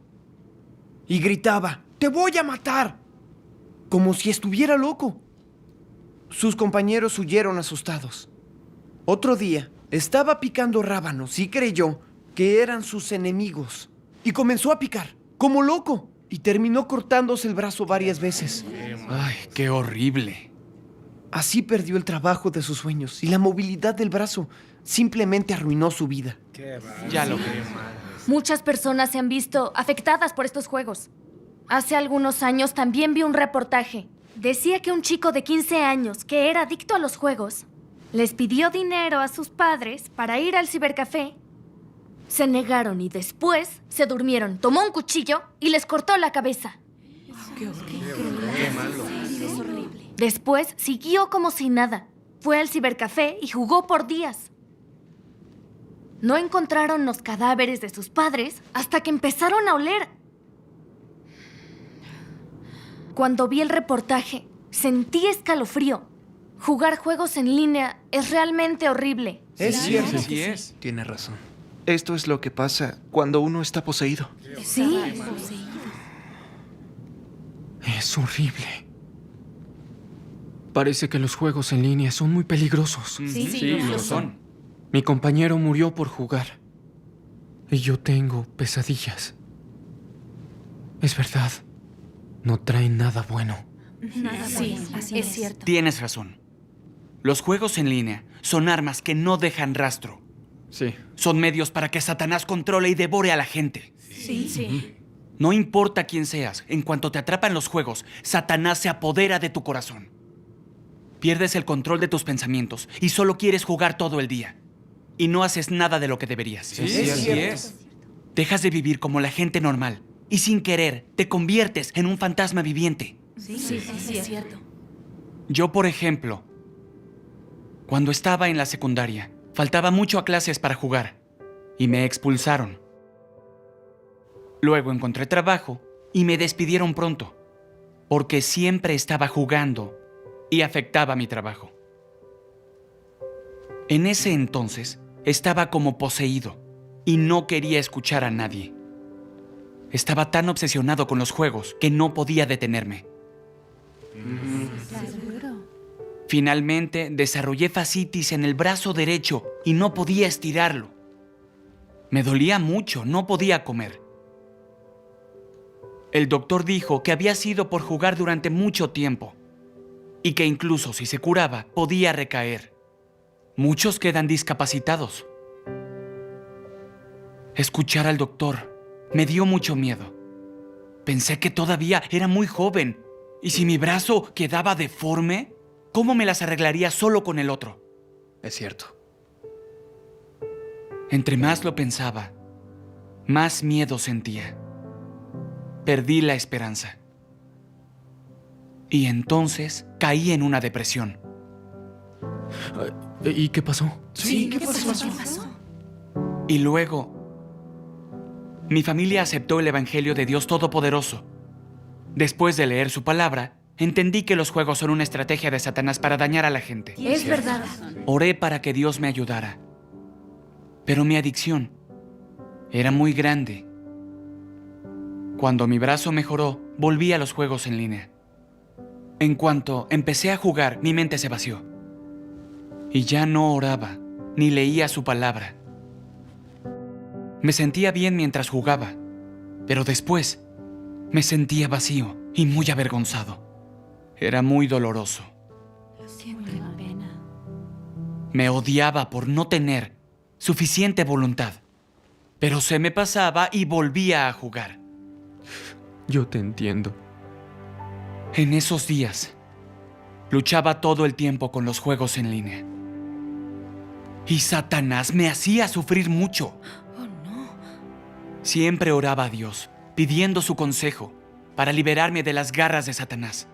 Y gritaba, ¡te voy a matar! Como si estuviera loco. Sus compañeros huyeron asustados. Otro día, estaba picando rábanos y creyó que eran sus enemigos. Y comenzó a picar, como loco, y terminó cortándose el brazo varias veces. Ay, qué horrible. Así perdió el trabajo de sus sueños y la movilidad del brazo simplemente arruinó su vida. Ya lo veo. Muchas personas se han visto afectadas por estos juegos. Hace algunos años también vi un reportaje. Decía que un chico de 15 años que era adicto a los juegos les pidió dinero a sus padres para ir al cibercafé. Se negaron y después se durmieron. Tomó un cuchillo y les cortó la cabeza. Qué malo. Es horrible. Después siguió como si nada. Fue al cibercafé y jugó por días. No encontraron los cadáveres de sus padres hasta que empezaron a oler. Cuando vi el reportaje, sentí escalofrío. Jugar juegos en línea es realmente horrible. Es cierto. Sí es. Tiene razón. Esto es lo que pasa cuando uno está poseído. Sí. Es horrible. Parece que los juegos en línea son muy peligrosos. Sí, lo son. Mi compañero murió por jugar. Y yo tengo pesadillas. Es verdad. No traen nada bueno. Sí, es cierto. Tienes razón. Los juegos en línea son armas que no dejan rastro. Sí. Son medios para que Satanás controle y devore a la gente. Sí. No importa quién seas, en cuanto te atrapan los juegos, Satanás se apodera de tu corazón. Pierdes el control de tus pensamientos y solo quieres jugar todo el día. Y no haces nada de lo que deberías. Sí, así es. Dejas de vivir como la gente normal y sin querer te conviertes en un fantasma viviente. Sí, es cierto. Yo, por ejemplo, cuando estaba en la secundaria, faltaba mucho a clases para jugar y me expulsaron. Luego encontré trabajo y me despidieron pronto, porque siempre estaba jugando y afectaba mi trabajo. En ese entonces estaba como poseído y no quería escuchar a nadie. Estaba tan obsesionado con los juegos que no podía detenerme. Finalmente desarrollé fascitis en el brazo derecho y no podía estirarlo. Me dolía mucho, no podía comer. El doctor dijo que había sido por jugar durante mucho tiempo y que incluso si se curaba, podía recaer. Muchos quedan discapacitados. Escuchar al doctor me dio mucho miedo. Pensé que todavía era muy joven y si mi brazo quedaba deforme, ¿cómo me las arreglaría solo con el otro? Es cierto. Entre más lo pensaba, más miedo sentía. Perdí la esperanza. Y entonces caí en una depresión. ¿Y qué pasó? Sí, ¿qué pasó? Y luego, mi familia aceptó el Evangelio de Dios Todopoderoso. Después de leer su palabra, entendí que los juegos son una estrategia de Satanás para dañar a la gente. Es verdad. Oré para que Dios me ayudara. Pero mi adicción era muy grande. Cuando mi brazo mejoró, volví a los juegos en línea. En cuanto empecé a jugar, mi mente se vació. Y ya no oraba, ni leía su palabra. Me sentía bien mientras jugaba, pero después me sentía vacío y muy avergonzado. Era muy doloroso. Lo siento, pena. Me odiaba por no tener suficiente voluntad. Pero se me pasaba y volvía a jugar. Yo te entiendo. En esos días, luchaba todo el tiempo con los juegos en línea. Y Satanás me hacía sufrir mucho. Oh, no. Siempre oraba a Dios, pidiendo su consejo para liberarme de las garras de Satanás.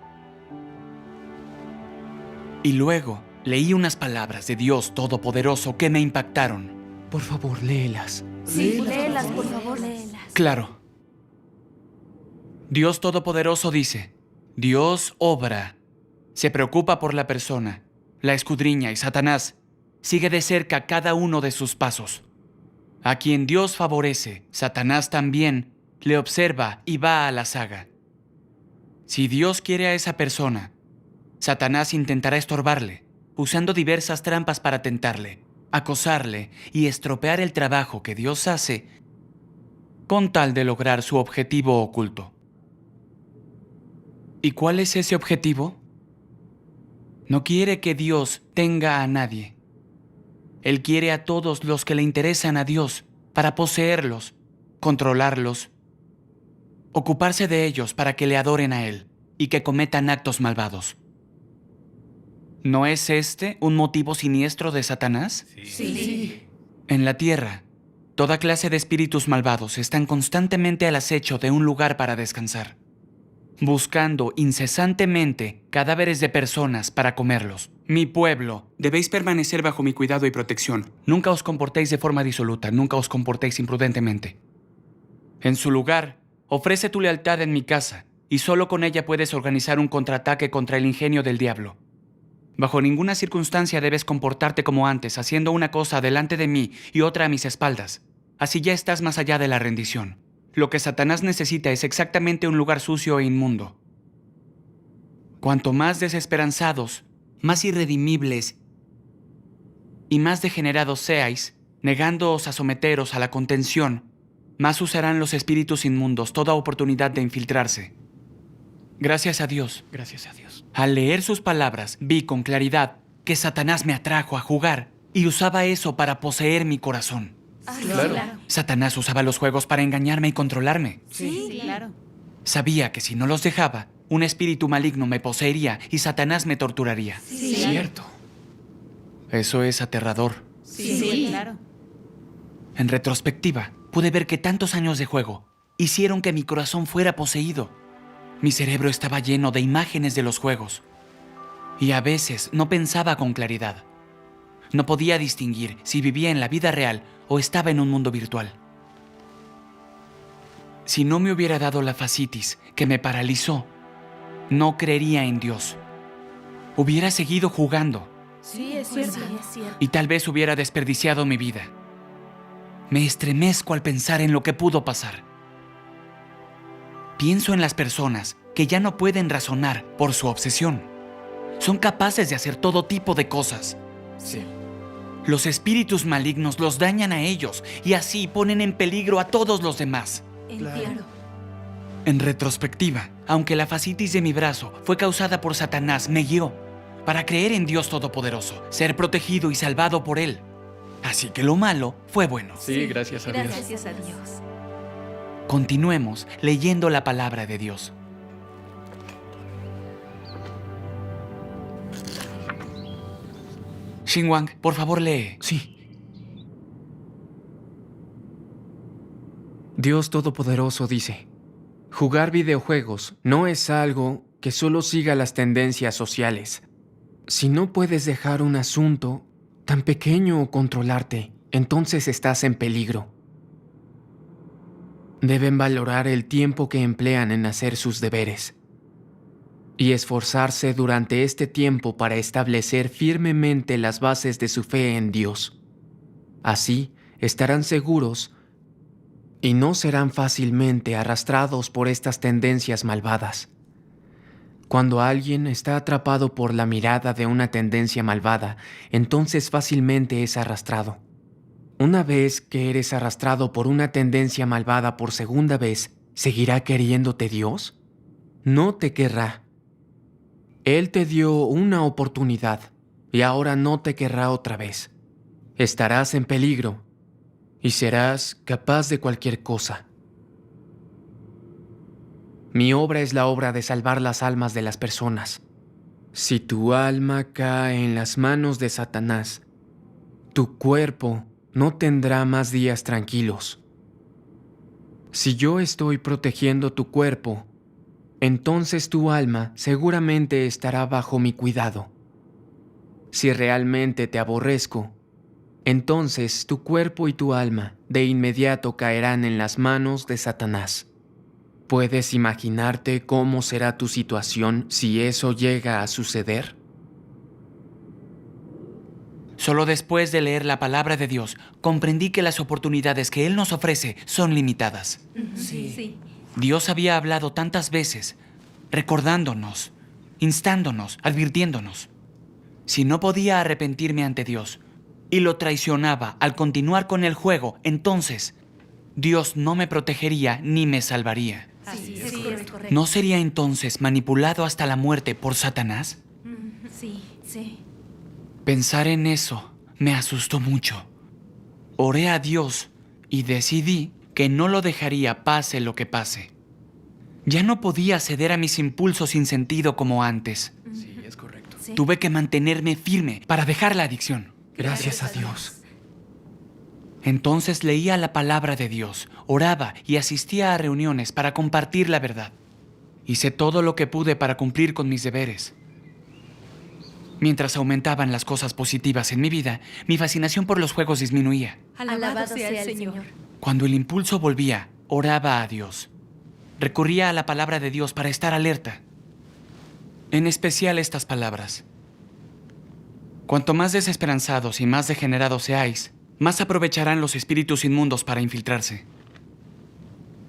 Y luego leí unas palabras de Dios Todopoderoso que me impactaron. Por favor, léelas. Sí, léelas, por favor, léelas. Claro. Dios Todopoderoso dice, Dios obra, se preocupa por la persona, la escudriña y Satanás sigue de cerca cada uno de sus pasos. A quien Dios favorece, Satanás también le observa y va a la saga. Si Dios quiere a esa persona, Satanás intentará estorbarle, usando diversas trampas para tentarle, acosarle y estropear el trabajo que Dios hace con tal de lograr su objetivo oculto. ¿Y cuál es ese objetivo? No quiere que Dios tenga a nadie. Él quiere a todos los que le interesan a Dios para poseerlos, controlarlos, ocuparse de ellos para que le adoren a Él y que cometan actos malvados. ¿No es este un motivo siniestro de Satanás? Sí. En la tierra, toda clase de espíritus malvados están constantemente al acecho de un lugar para descansar, buscando incesantemente cadáveres de personas para comerlos. Mi pueblo, debéis permanecer bajo mi cuidado y protección. Nunca os comportéis de forma disoluta, nunca os comportéis imprudentemente. En su lugar, ofrece tu lealtad en mi casa, y solo con ella puedes organizar un contraataque contra el ingenio del diablo. Bajo ninguna circunstancia debes comportarte como antes, haciendo una cosa delante de mí y otra a mis espaldas. Así ya estás más allá de la rendición. Lo que Satanás necesita es exactamente un lugar sucio e inmundo. Cuanto más desesperanzados, más irredimibles y más degenerados seáis, negándoos a someteros a la contención, más usarán los espíritus inmundos toda oportunidad de infiltrarse. Gracias a Dios. Gracias a Dios. Al leer sus palabras, vi con claridad que Satanás me atrajo a jugar y usaba eso para poseer mi corazón. Claro. Satanás usaba los juegos para engañarme y controlarme. Sí, claro. Sabía que si no los dejaba, un espíritu maligno me poseería y Satanás me torturaría. Sí. Cierto. Eso es aterrador. Sí, claro. En retrospectiva, pude ver que tantos años de juego hicieron que mi corazón fuera poseído. Mi cerebro estaba lleno de imágenes de los juegos. Y a veces no pensaba con claridad. No podía distinguir si vivía en la vida real o estaba en un mundo virtual. Si no me hubiera dado la fascitis que me paralizó, no creería en Dios. Hubiera seguido jugando. Sí, es cierto. Y tal vez hubiera desperdiciado mi vida. Me estremezco al pensar en lo que pudo pasar. Pienso en las personas que ya no pueden razonar por su obsesión. Son capaces de hacer todo tipo de cosas. Sí. Los espíritus malignos los dañan a ellos y así ponen en peligro a todos los demás. Entiendo. En retrospectiva, aunque la fascitis de mi brazo fue causada por Satanás, me guió para creer en Dios Todopoderoso, ser protegido y salvado por Él. Así que lo malo fue bueno. Sí, gracias a Dios. Gracias a Dios. Continuemos leyendo la palabra de Dios. Xinguang, por favor lee. Sí. Dios Todopoderoso dice, jugar videojuegos no es algo que solo siga las tendencias sociales. Si no puedes dejar un asunto tan pequeño o controlarte, entonces estás en peligro. Deben valorar el tiempo que emplean en hacer sus deberes y esforzarse durante este tiempo para establecer firmemente las bases de su fe en Dios. Así estarán seguros y no serán fácilmente arrastrados por estas tendencias malvadas. Cuando alguien está atrapado por la mirada de una tendencia malvada, entonces fácilmente es arrastrado. Una vez que eres arrastrado por una tendencia malvada por segunda vez, ¿seguirá queriéndote Dios? No te querrá. Él te dio una oportunidad y ahora no te querrá otra vez. Estarás en peligro y serás capaz de cualquier cosa. Mi obra es la obra de salvar las almas de las personas. Si tu alma cae en las manos de Satanás, tu cuerpo no tendrá más días tranquilos. Si yo estoy protegiendo tu cuerpo, entonces tu alma seguramente estará bajo mi cuidado. Si realmente te aborrezco, entonces tu cuerpo y tu alma de inmediato caerán en las manos de Satanás. ¿Puedes imaginarte cómo será tu situación si eso llega a suceder? Solo después de leer la palabra de Dios, comprendí que las oportunidades que Él nos ofrece son limitadas. Sí. Dios había hablado tantas veces, recordándonos, instándonos, advirtiéndonos. Si no podía arrepentirme ante Dios y lo traicionaba al continuar con el juego, entonces Dios no me protegería ni me salvaría. Sí, es correcto. ¿No sería entonces manipulado hasta la muerte por Satanás? Sí. Pensar en eso me asustó mucho. Oré a Dios y decidí que no lo dejaría pase lo que pase. Ya no podía ceder a mis impulsos sin sentido como antes. Sí, es correcto. Tuve que mantenerme firme para dejar la adicción. Gracias a Dios. Entonces leía la palabra de Dios, oraba y asistía a reuniones para compartir la verdad. Hice todo lo que pude para cumplir con mis deberes. Mientras aumentaban las cosas positivas en mi vida, mi fascinación por los juegos disminuía. Alabado sea el Señor. Cuando el impulso volvía, oraba a Dios. Recurría a la palabra de Dios para estar alerta. En especial estas palabras. Cuanto más desesperanzados y más degenerados seáis, más aprovecharán los espíritus inmundos para infiltrarse.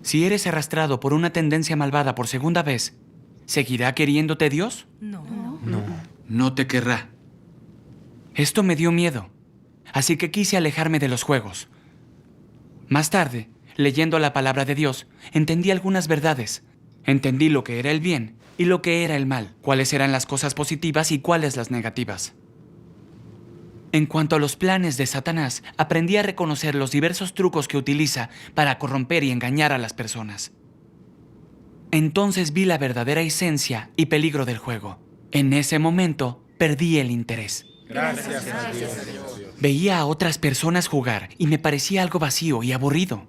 Si eres arrastrado por una tendencia malvada por segunda vez, ¿seguirá queriéndote Dios? No. No te querrá. Esto me dio miedo, así que quise alejarme de los juegos. Más tarde, leyendo la palabra de Dios, entendí algunas verdades. Entendí lo que era el bien y lo que era el mal, cuáles eran las cosas positivas y cuáles las negativas. En cuanto a los planes de Satanás, aprendí a reconocer los diversos trucos que utiliza para corromper y engañar a las personas. Entonces vi la verdadera esencia y peligro del juego. En ese momento, perdí el interés. Gracias a Dios. Veía a otras personas jugar y me parecía algo vacío y aburrido.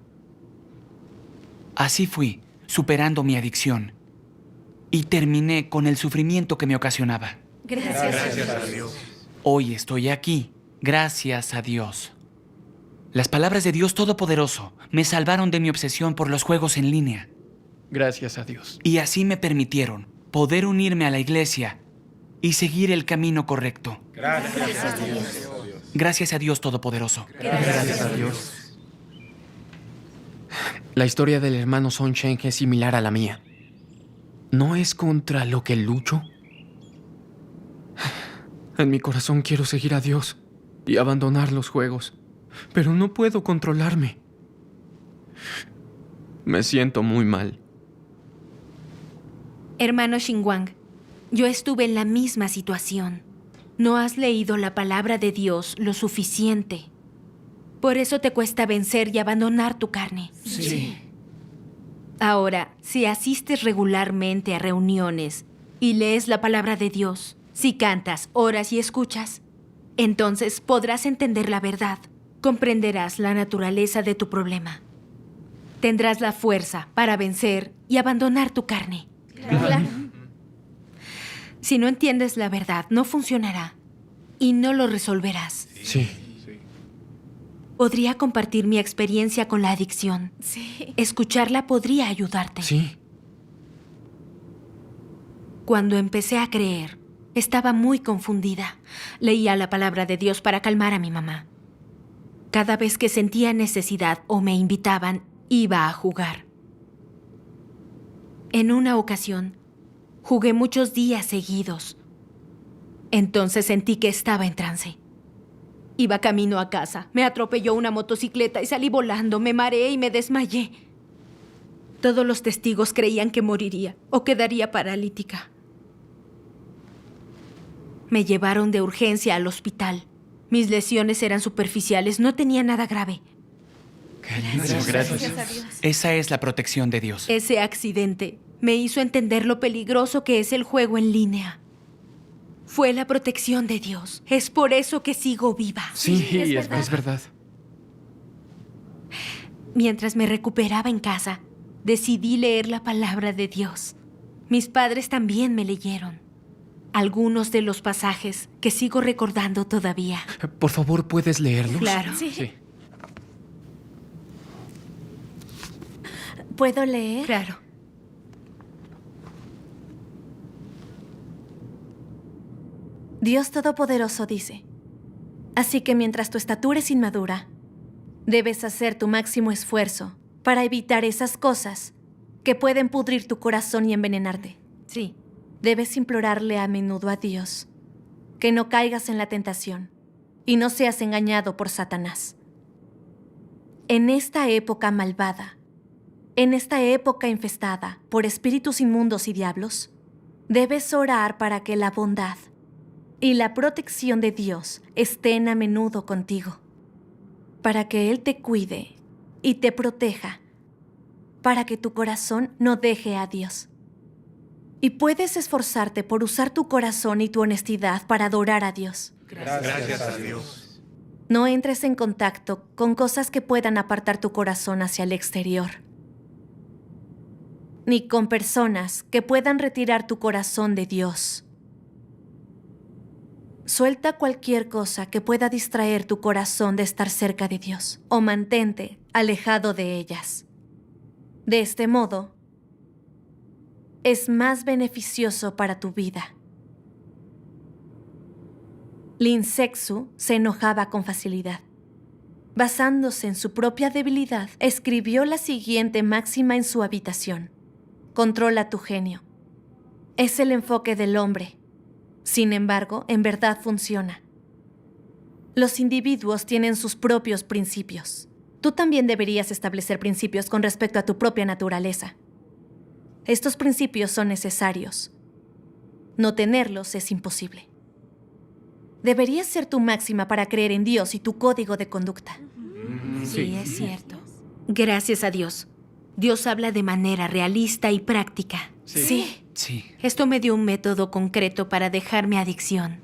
Así fui, superando mi adicción. Y terminé con el sufrimiento que me ocasionaba. Gracias a Dios. Hoy estoy aquí, gracias a Dios. Las palabras de Dios Todopoderoso me salvaron de mi obsesión por los juegos en línea. Gracias a Dios. Y así me permitieron poder unirme a la iglesia y seguir el camino correcto. Gracias a Dios. Gracias a Dios Todopoderoso. Gracias a Dios. La historia del hermano Son Chen es similar a la mía. ¿No es contra lo que lucho? En mi corazón quiero seguir a Dios y abandonar los juegos, pero no puedo controlarme. Me siento muy mal. Hermano Xinguang, yo estuve en la misma situación. No has leído la palabra de Dios lo suficiente. Por eso te cuesta vencer y abandonar tu carne. Sí. Ahora, si asistes regularmente a reuniones y lees la palabra de Dios, si cantas, oras y escuchas, entonces podrás entender la verdad, comprenderás la naturaleza de tu problema. Tendrás la fuerza para vencer y abandonar tu carne. Claro. Si no entiendes la verdad, no funcionará y no lo resolverás. Sí. Podría compartir mi experiencia con la adicción. Sí. Escucharla podría ayudarte. Sí. Cuando empecé a creer, estaba muy confundida. Leía la palabra de Dios para calmar a mi mamá. Cada vez que sentía necesidad o me invitaban, iba a jugar. En una ocasión, jugué muchos días seguidos. Entonces sentí que estaba en trance. Iba camino a casa, me atropelló una motocicleta y salí volando, me mareé y me desmayé. Todos los testigos creían que moriría o quedaría paralítica. Me llevaron de urgencia al hospital. Mis lesiones eran superficiales, no tenía nada grave. Gracias a Dios. Esa es la protección de Dios. Ese accidente me hizo entender lo peligroso que es el juego en línea. Fue la protección de Dios. Es por eso que sigo viva. Sí, es verdad. Mientras me recuperaba en casa, decidí leer la palabra de Dios. Mis padres también me leyeron. Algunos de los pasajes que sigo recordando todavía. Por favor, ¿puedes leerlos? Claro. Sí. ¿Puedo leer? Claro. Dios Todopoderoso dice: así que mientras tu estatura es inmadura, debes hacer tu máximo esfuerzo para evitar esas cosas que pueden pudrir tu corazón y envenenarte. Sí. Debes implorarle a menudo a Dios que no caigas en la tentación y no seas engañado por Satanás. En esta época malvada, en esta época infestada por espíritus inmundos y diablos, debes orar para que la bondad y la protección de Dios estén a menudo contigo, para que Él te cuide y te proteja, para que tu corazón no deje a Dios. Y puedes esforzarte por usar tu corazón y tu honestidad para adorar a Dios. Gracias a Dios. No entres en contacto con cosas que puedan apartar tu corazón hacia el exterior, ni con personas que puedan retirar tu corazón de Dios. Suelta cualquier cosa que pueda distraer tu corazón de estar cerca de Dios, o mantente alejado de ellas. De este modo, es más beneficioso para tu vida. Lin Sexu se enojaba con facilidad. Basándose en su propia debilidad, escribió la siguiente máxima en su habitación: controla tu genio. Es el enfoque del hombre. Sin embargo, en verdad funciona. Los individuos tienen sus propios principios. Tú también deberías establecer principios con respecto a tu propia naturaleza. Estos principios son necesarios. No tenerlos es imposible. Deberías ser tu máxima para creer en Dios y tu código de conducta. Sí, es cierto. Gracias a Dios. Dios habla de manera realista y práctica. Sí. Esto me dio un método concreto para dejar mi adicción.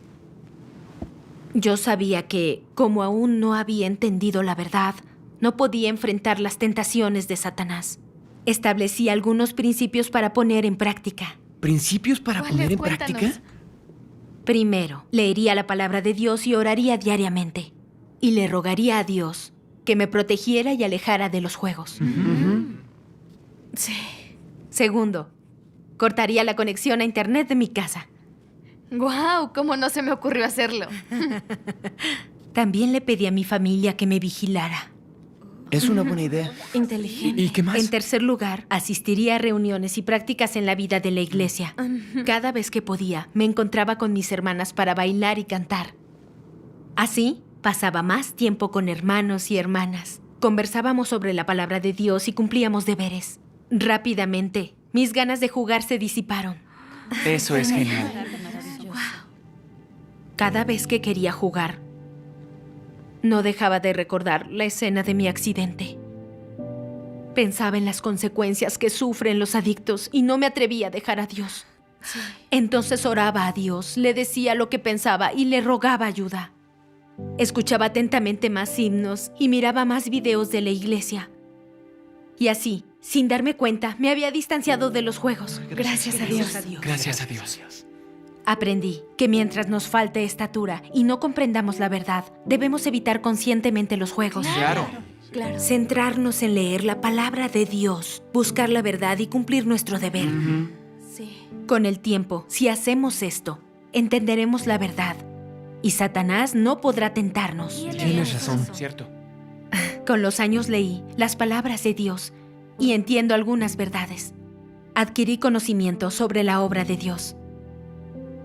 Yo sabía que, como aún no había entendido la verdad, no podía enfrentar las tentaciones de Satanás. Establecí algunos principios para poner en práctica. ¿Principios para poner en práctica? Primero, leería la palabra de Dios y oraría diariamente. Y le rogaría a Dios que me protegiera y alejara de los juegos. Sí. Segundo, cortaría la conexión a internet de mi casa. ¡Guau! ¿Cómo no se me ocurrió hacerlo? También le pedí a mi familia que me vigilara. Es una buena idea. Inteligente. ¿Y qué más? En tercer lugar, asistiría a reuniones y prácticas en la vida de la iglesia. Cada vez que podía, me encontraba con mis hermanas para bailar y cantar. Así, pasaba más tiempo con hermanos y hermanas. Conversábamos sobre la palabra de Dios y cumplíamos deberes. Rápidamente, mis ganas de jugar se disiparon. Eso es genial. Cada vez que quería jugar, no dejaba de recordar la escena de mi accidente. Pensaba en las consecuencias que sufren los adictos y no me atrevía a dejar a Dios. Entonces oraba a Dios, le decía lo que pensaba y le rogaba ayuda. Escuchaba atentamente más himnos y miraba más videos de la iglesia. Y así, sin darme cuenta, me había distanciado de los juegos. Gracias a Dios. Gracias a Dios. Aprendí que mientras nos falte estatura y no comprendamos la verdad, debemos evitar conscientemente los juegos. Claro. Centrarnos en leer la palabra de Dios, buscar la verdad y cumplir nuestro deber. Con el tiempo, si hacemos esto, entenderemos la verdad y Satanás no podrá tentarnos. Tienes razón. Cierto. Con los años leí las palabras de Dios y entiendo algunas verdades. Adquirí conocimiento sobre la obra de Dios.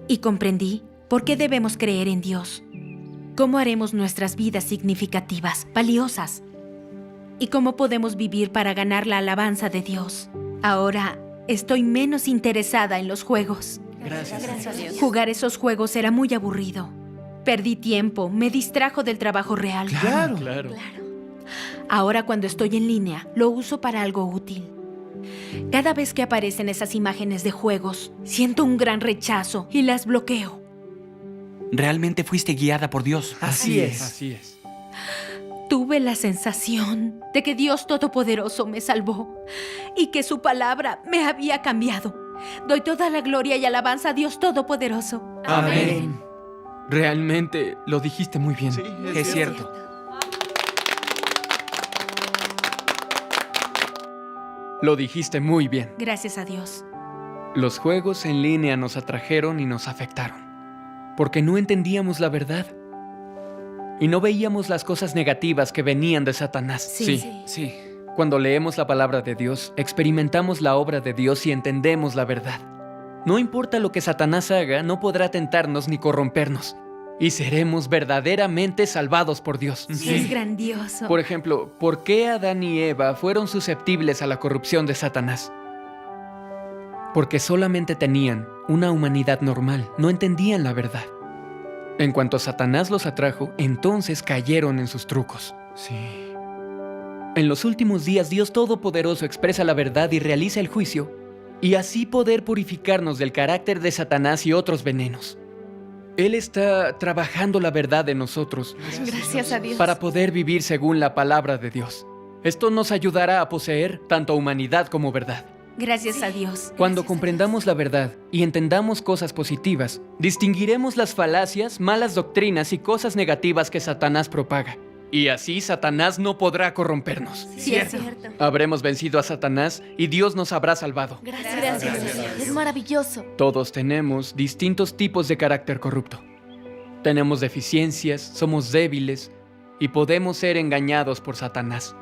Y comprendí por qué debemos creer en Dios, cómo haremos nuestras vidas significativas, valiosas, y cómo podemos vivir para ganar la alabanza de Dios. Ahora estoy menos interesada en los juegos. Gracias a Dios. Jugar esos juegos era muy aburrido. Perdí tiempo, me distrajo del trabajo real. Claro. Ahora cuando estoy en línea, lo uso para algo útil. Cada vez que aparecen esas imágenes de juegos, siento un gran rechazo y las bloqueo. Realmente fuiste guiada por Dios. Así es. Tuve la sensación de que Dios Todopoderoso me salvó y que su palabra me había cambiado. Doy toda la gloria y alabanza a Dios Todopoderoso. Amén. Realmente lo dijiste muy bien. Sí, Es cierto. Lo dijiste muy bien. Gracias a Dios. Los juegos en línea nos atrajeron y nos afectaron, porque no entendíamos la verdad. Y no veíamos las cosas negativas que venían de Satanás. Sí. Cuando leemos la palabra de Dios, experimentamos la obra de Dios y entendemos la verdad. No importa lo que Satanás haga, no podrá tentarnos ni corrompernos. Y seremos verdaderamente salvados por Dios. Es grandioso. Por ejemplo, ¿por qué Adán y Eva fueron susceptibles a la corrupción de Satanás? Porque solamente tenían una humanidad normal, no entendían la verdad. En cuanto Satanás los atrajo, entonces cayeron en sus trucos. En los últimos días, Dios Todopoderoso expresa la verdad y realiza el juicio, y así poder purificarnos del carácter de Satanás y otros venenos. Él está trabajando la verdad en nosotros. Gracias a Dios. Para poder vivir según la palabra de Dios. Esto nos ayudará a poseer tanto humanidad como verdad. Gracias a Dios. Cuando comprendamos la verdad y entendamos cosas positivas, distinguiremos las falacias, malas doctrinas y cosas negativas que Satanás propaga. Y así Satanás no podrá corrompernos. Sí, es cierto. Habremos vencido a Satanás y Dios nos habrá salvado. Gracias a Dios. Es maravilloso. Todos tenemos distintos tipos de carácter corrupto. Tenemos deficiencias, somos débiles y podemos ser engañados por Satanás.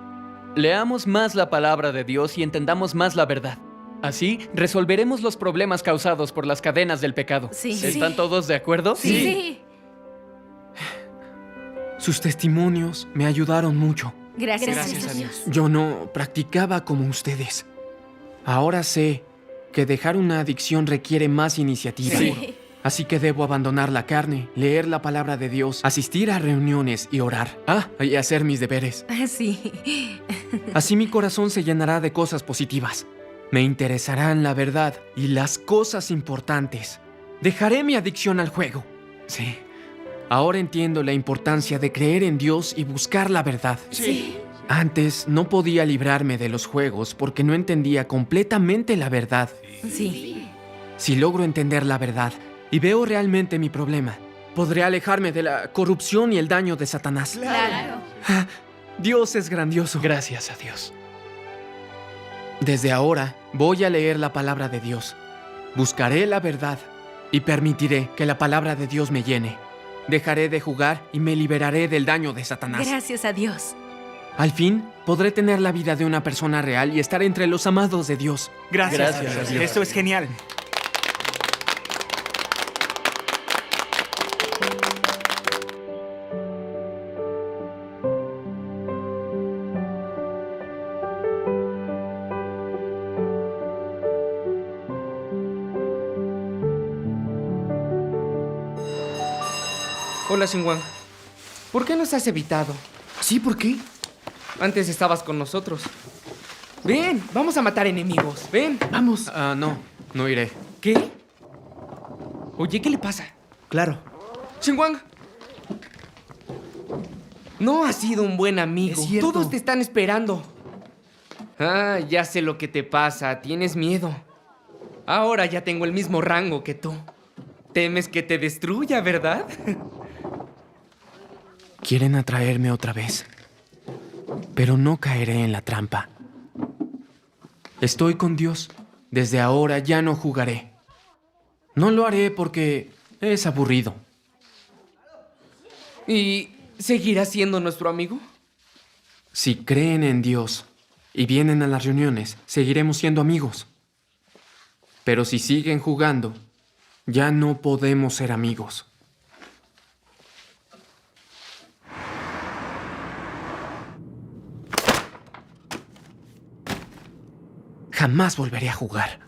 Leamos más la palabra de Dios y entendamos más la verdad. Así resolveremos los problemas causados por las cadenas del pecado. Sí. ¿Están todos de acuerdo? Sí. Sus testimonios me ayudaron mucho. Gracias a Dios. Yo no practicaba como ustedes. Ahora sé que dejar una adicción requiere más iniciativa. Sí. Así que debo abandonar la carne, leer la palabra de Dios, asistir a reuniones y orar. Y hacer mis deberes. Sí. Así mi corazón se llenará de cosas positivas. Me interesarán la verdad y las cosas importantes. Dejaré mi adicción al juego. Sí. Ahora entiendo la importancia de creer en Dios y buscar la verdad. Sí. Antes no podía librarme de los juegos porque no entendía completamente la verdad. Sí. Si logro entender la verdad y veo realmente mi problema, podré alejarme de la corrupción y el daño de Satanás. Claro. Dios es grandioso. Gracias a Dios. Desde ahora voy a leer la palabra de Dios. Buscaré la verdad y permitiré que la palabra de Dios me llene. Dejaré de jugar y me liberaré del daño de Satanás. Gracias a Dios. Al fin, podré tener la vida de una persona real y estar entre los amados de Dios. Gracias a Dios. Esto es genial. Hola, Xinguang. ¿Por qué nos has evitado? Sí, ¿por qué? Antes estabas con nosotros. Ven, vamos a matar enemigos. Ven. Vamos. No iré. ¿Qué? Oye, ¿qué le pasa? Claro. Xinguang. No has sido un buen amigo. Es cierto. Todos te están esperando. Ya sé lo que te pasa. Tienes miedo. Ahora ya tengo el mismo rango que tú. Temes que te destruya, ¿verdad? Quieren atraerme otra vez, pero no caeré en la trampa. Estoy con Dios. Desde ahora ya no jugaré. No lo haré porque es aburrido. ¿Y seguirás siendo nuestro amigo? Si creen en Dios y vienen a las reuniones, seguiremos siendo amigos. Pero si siguen jugando, ya no podemos ser amigos. Jamás volveré a jugar.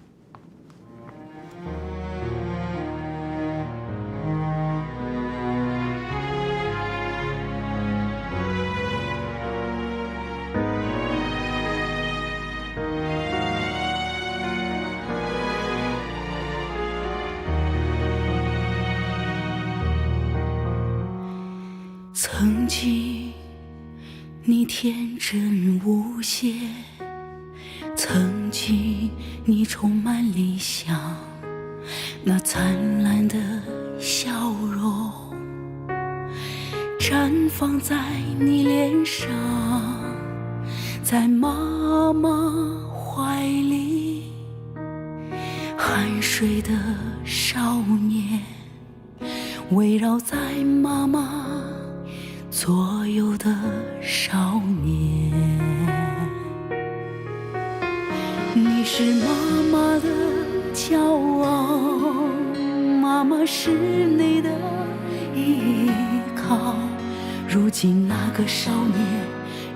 你天真无邪，曾经你充满理想，那灿烂的笑容绽放在你脸上，在妈妈怀里，酣睡的少年围绕在妈妈左右的少年。你是妈妈的骄傲，妈妈是你的依靠，如今那个少年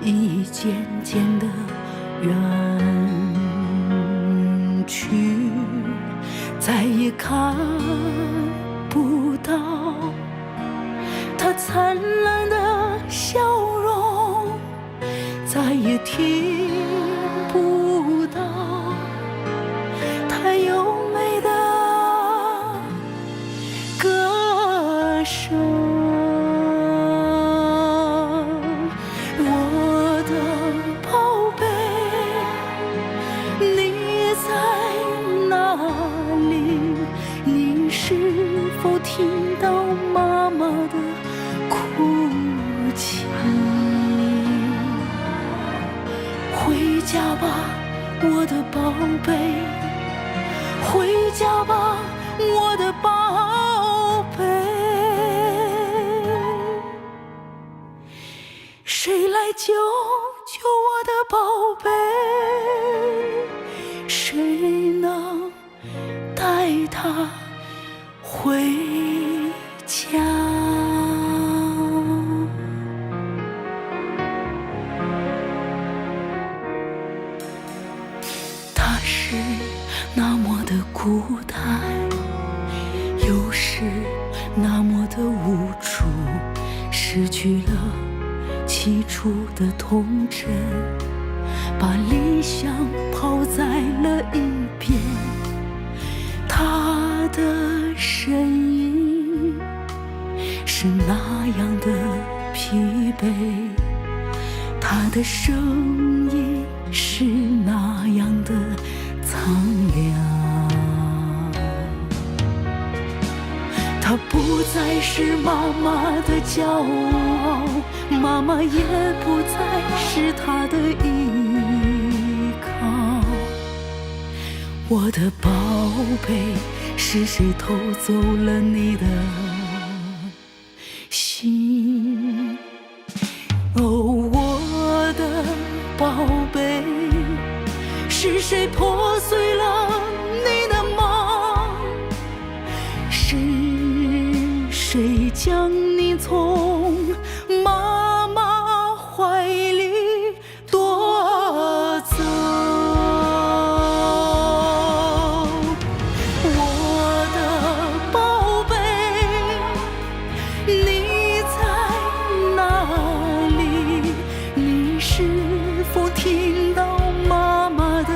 已渐渐地远去，再也看不到他灿烂的笑容，再也听不到他优美的歌声。我的宝贝，你在哪里？你是否听到妈妈的哭泣？回家吧，我的宝贝，回家吧，我的宝贝。谁来救救我的宝贝？谁能带他回家？他是那么的孤单，又是那么的无助，失去了起初的童真，把理想抛在了一边。他的身影是那样的疲惫，他的声音是那样的苍凉。他不再是妈妈的骄傲，妈妈也不再是他的依靠。我的宝贝，是谁偷走了你的心？哦，我的宝贝，是谁破碎了你的梦？是谁将你从妈妈怀里夺走？我的宝贝，你在哪里？你是否听到妈妈的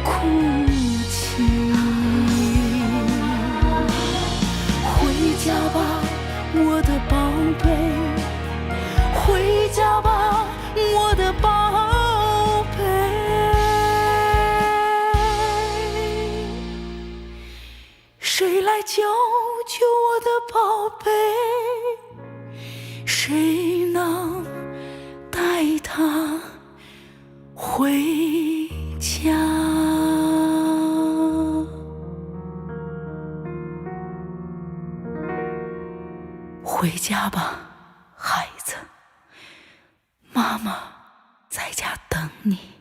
哭泣？回家吧，我的宝贝，回家吧，我的宝贝。谁来救救我的宝贝？谁能带他回家？回家吧，孩子，妈妈在家等你。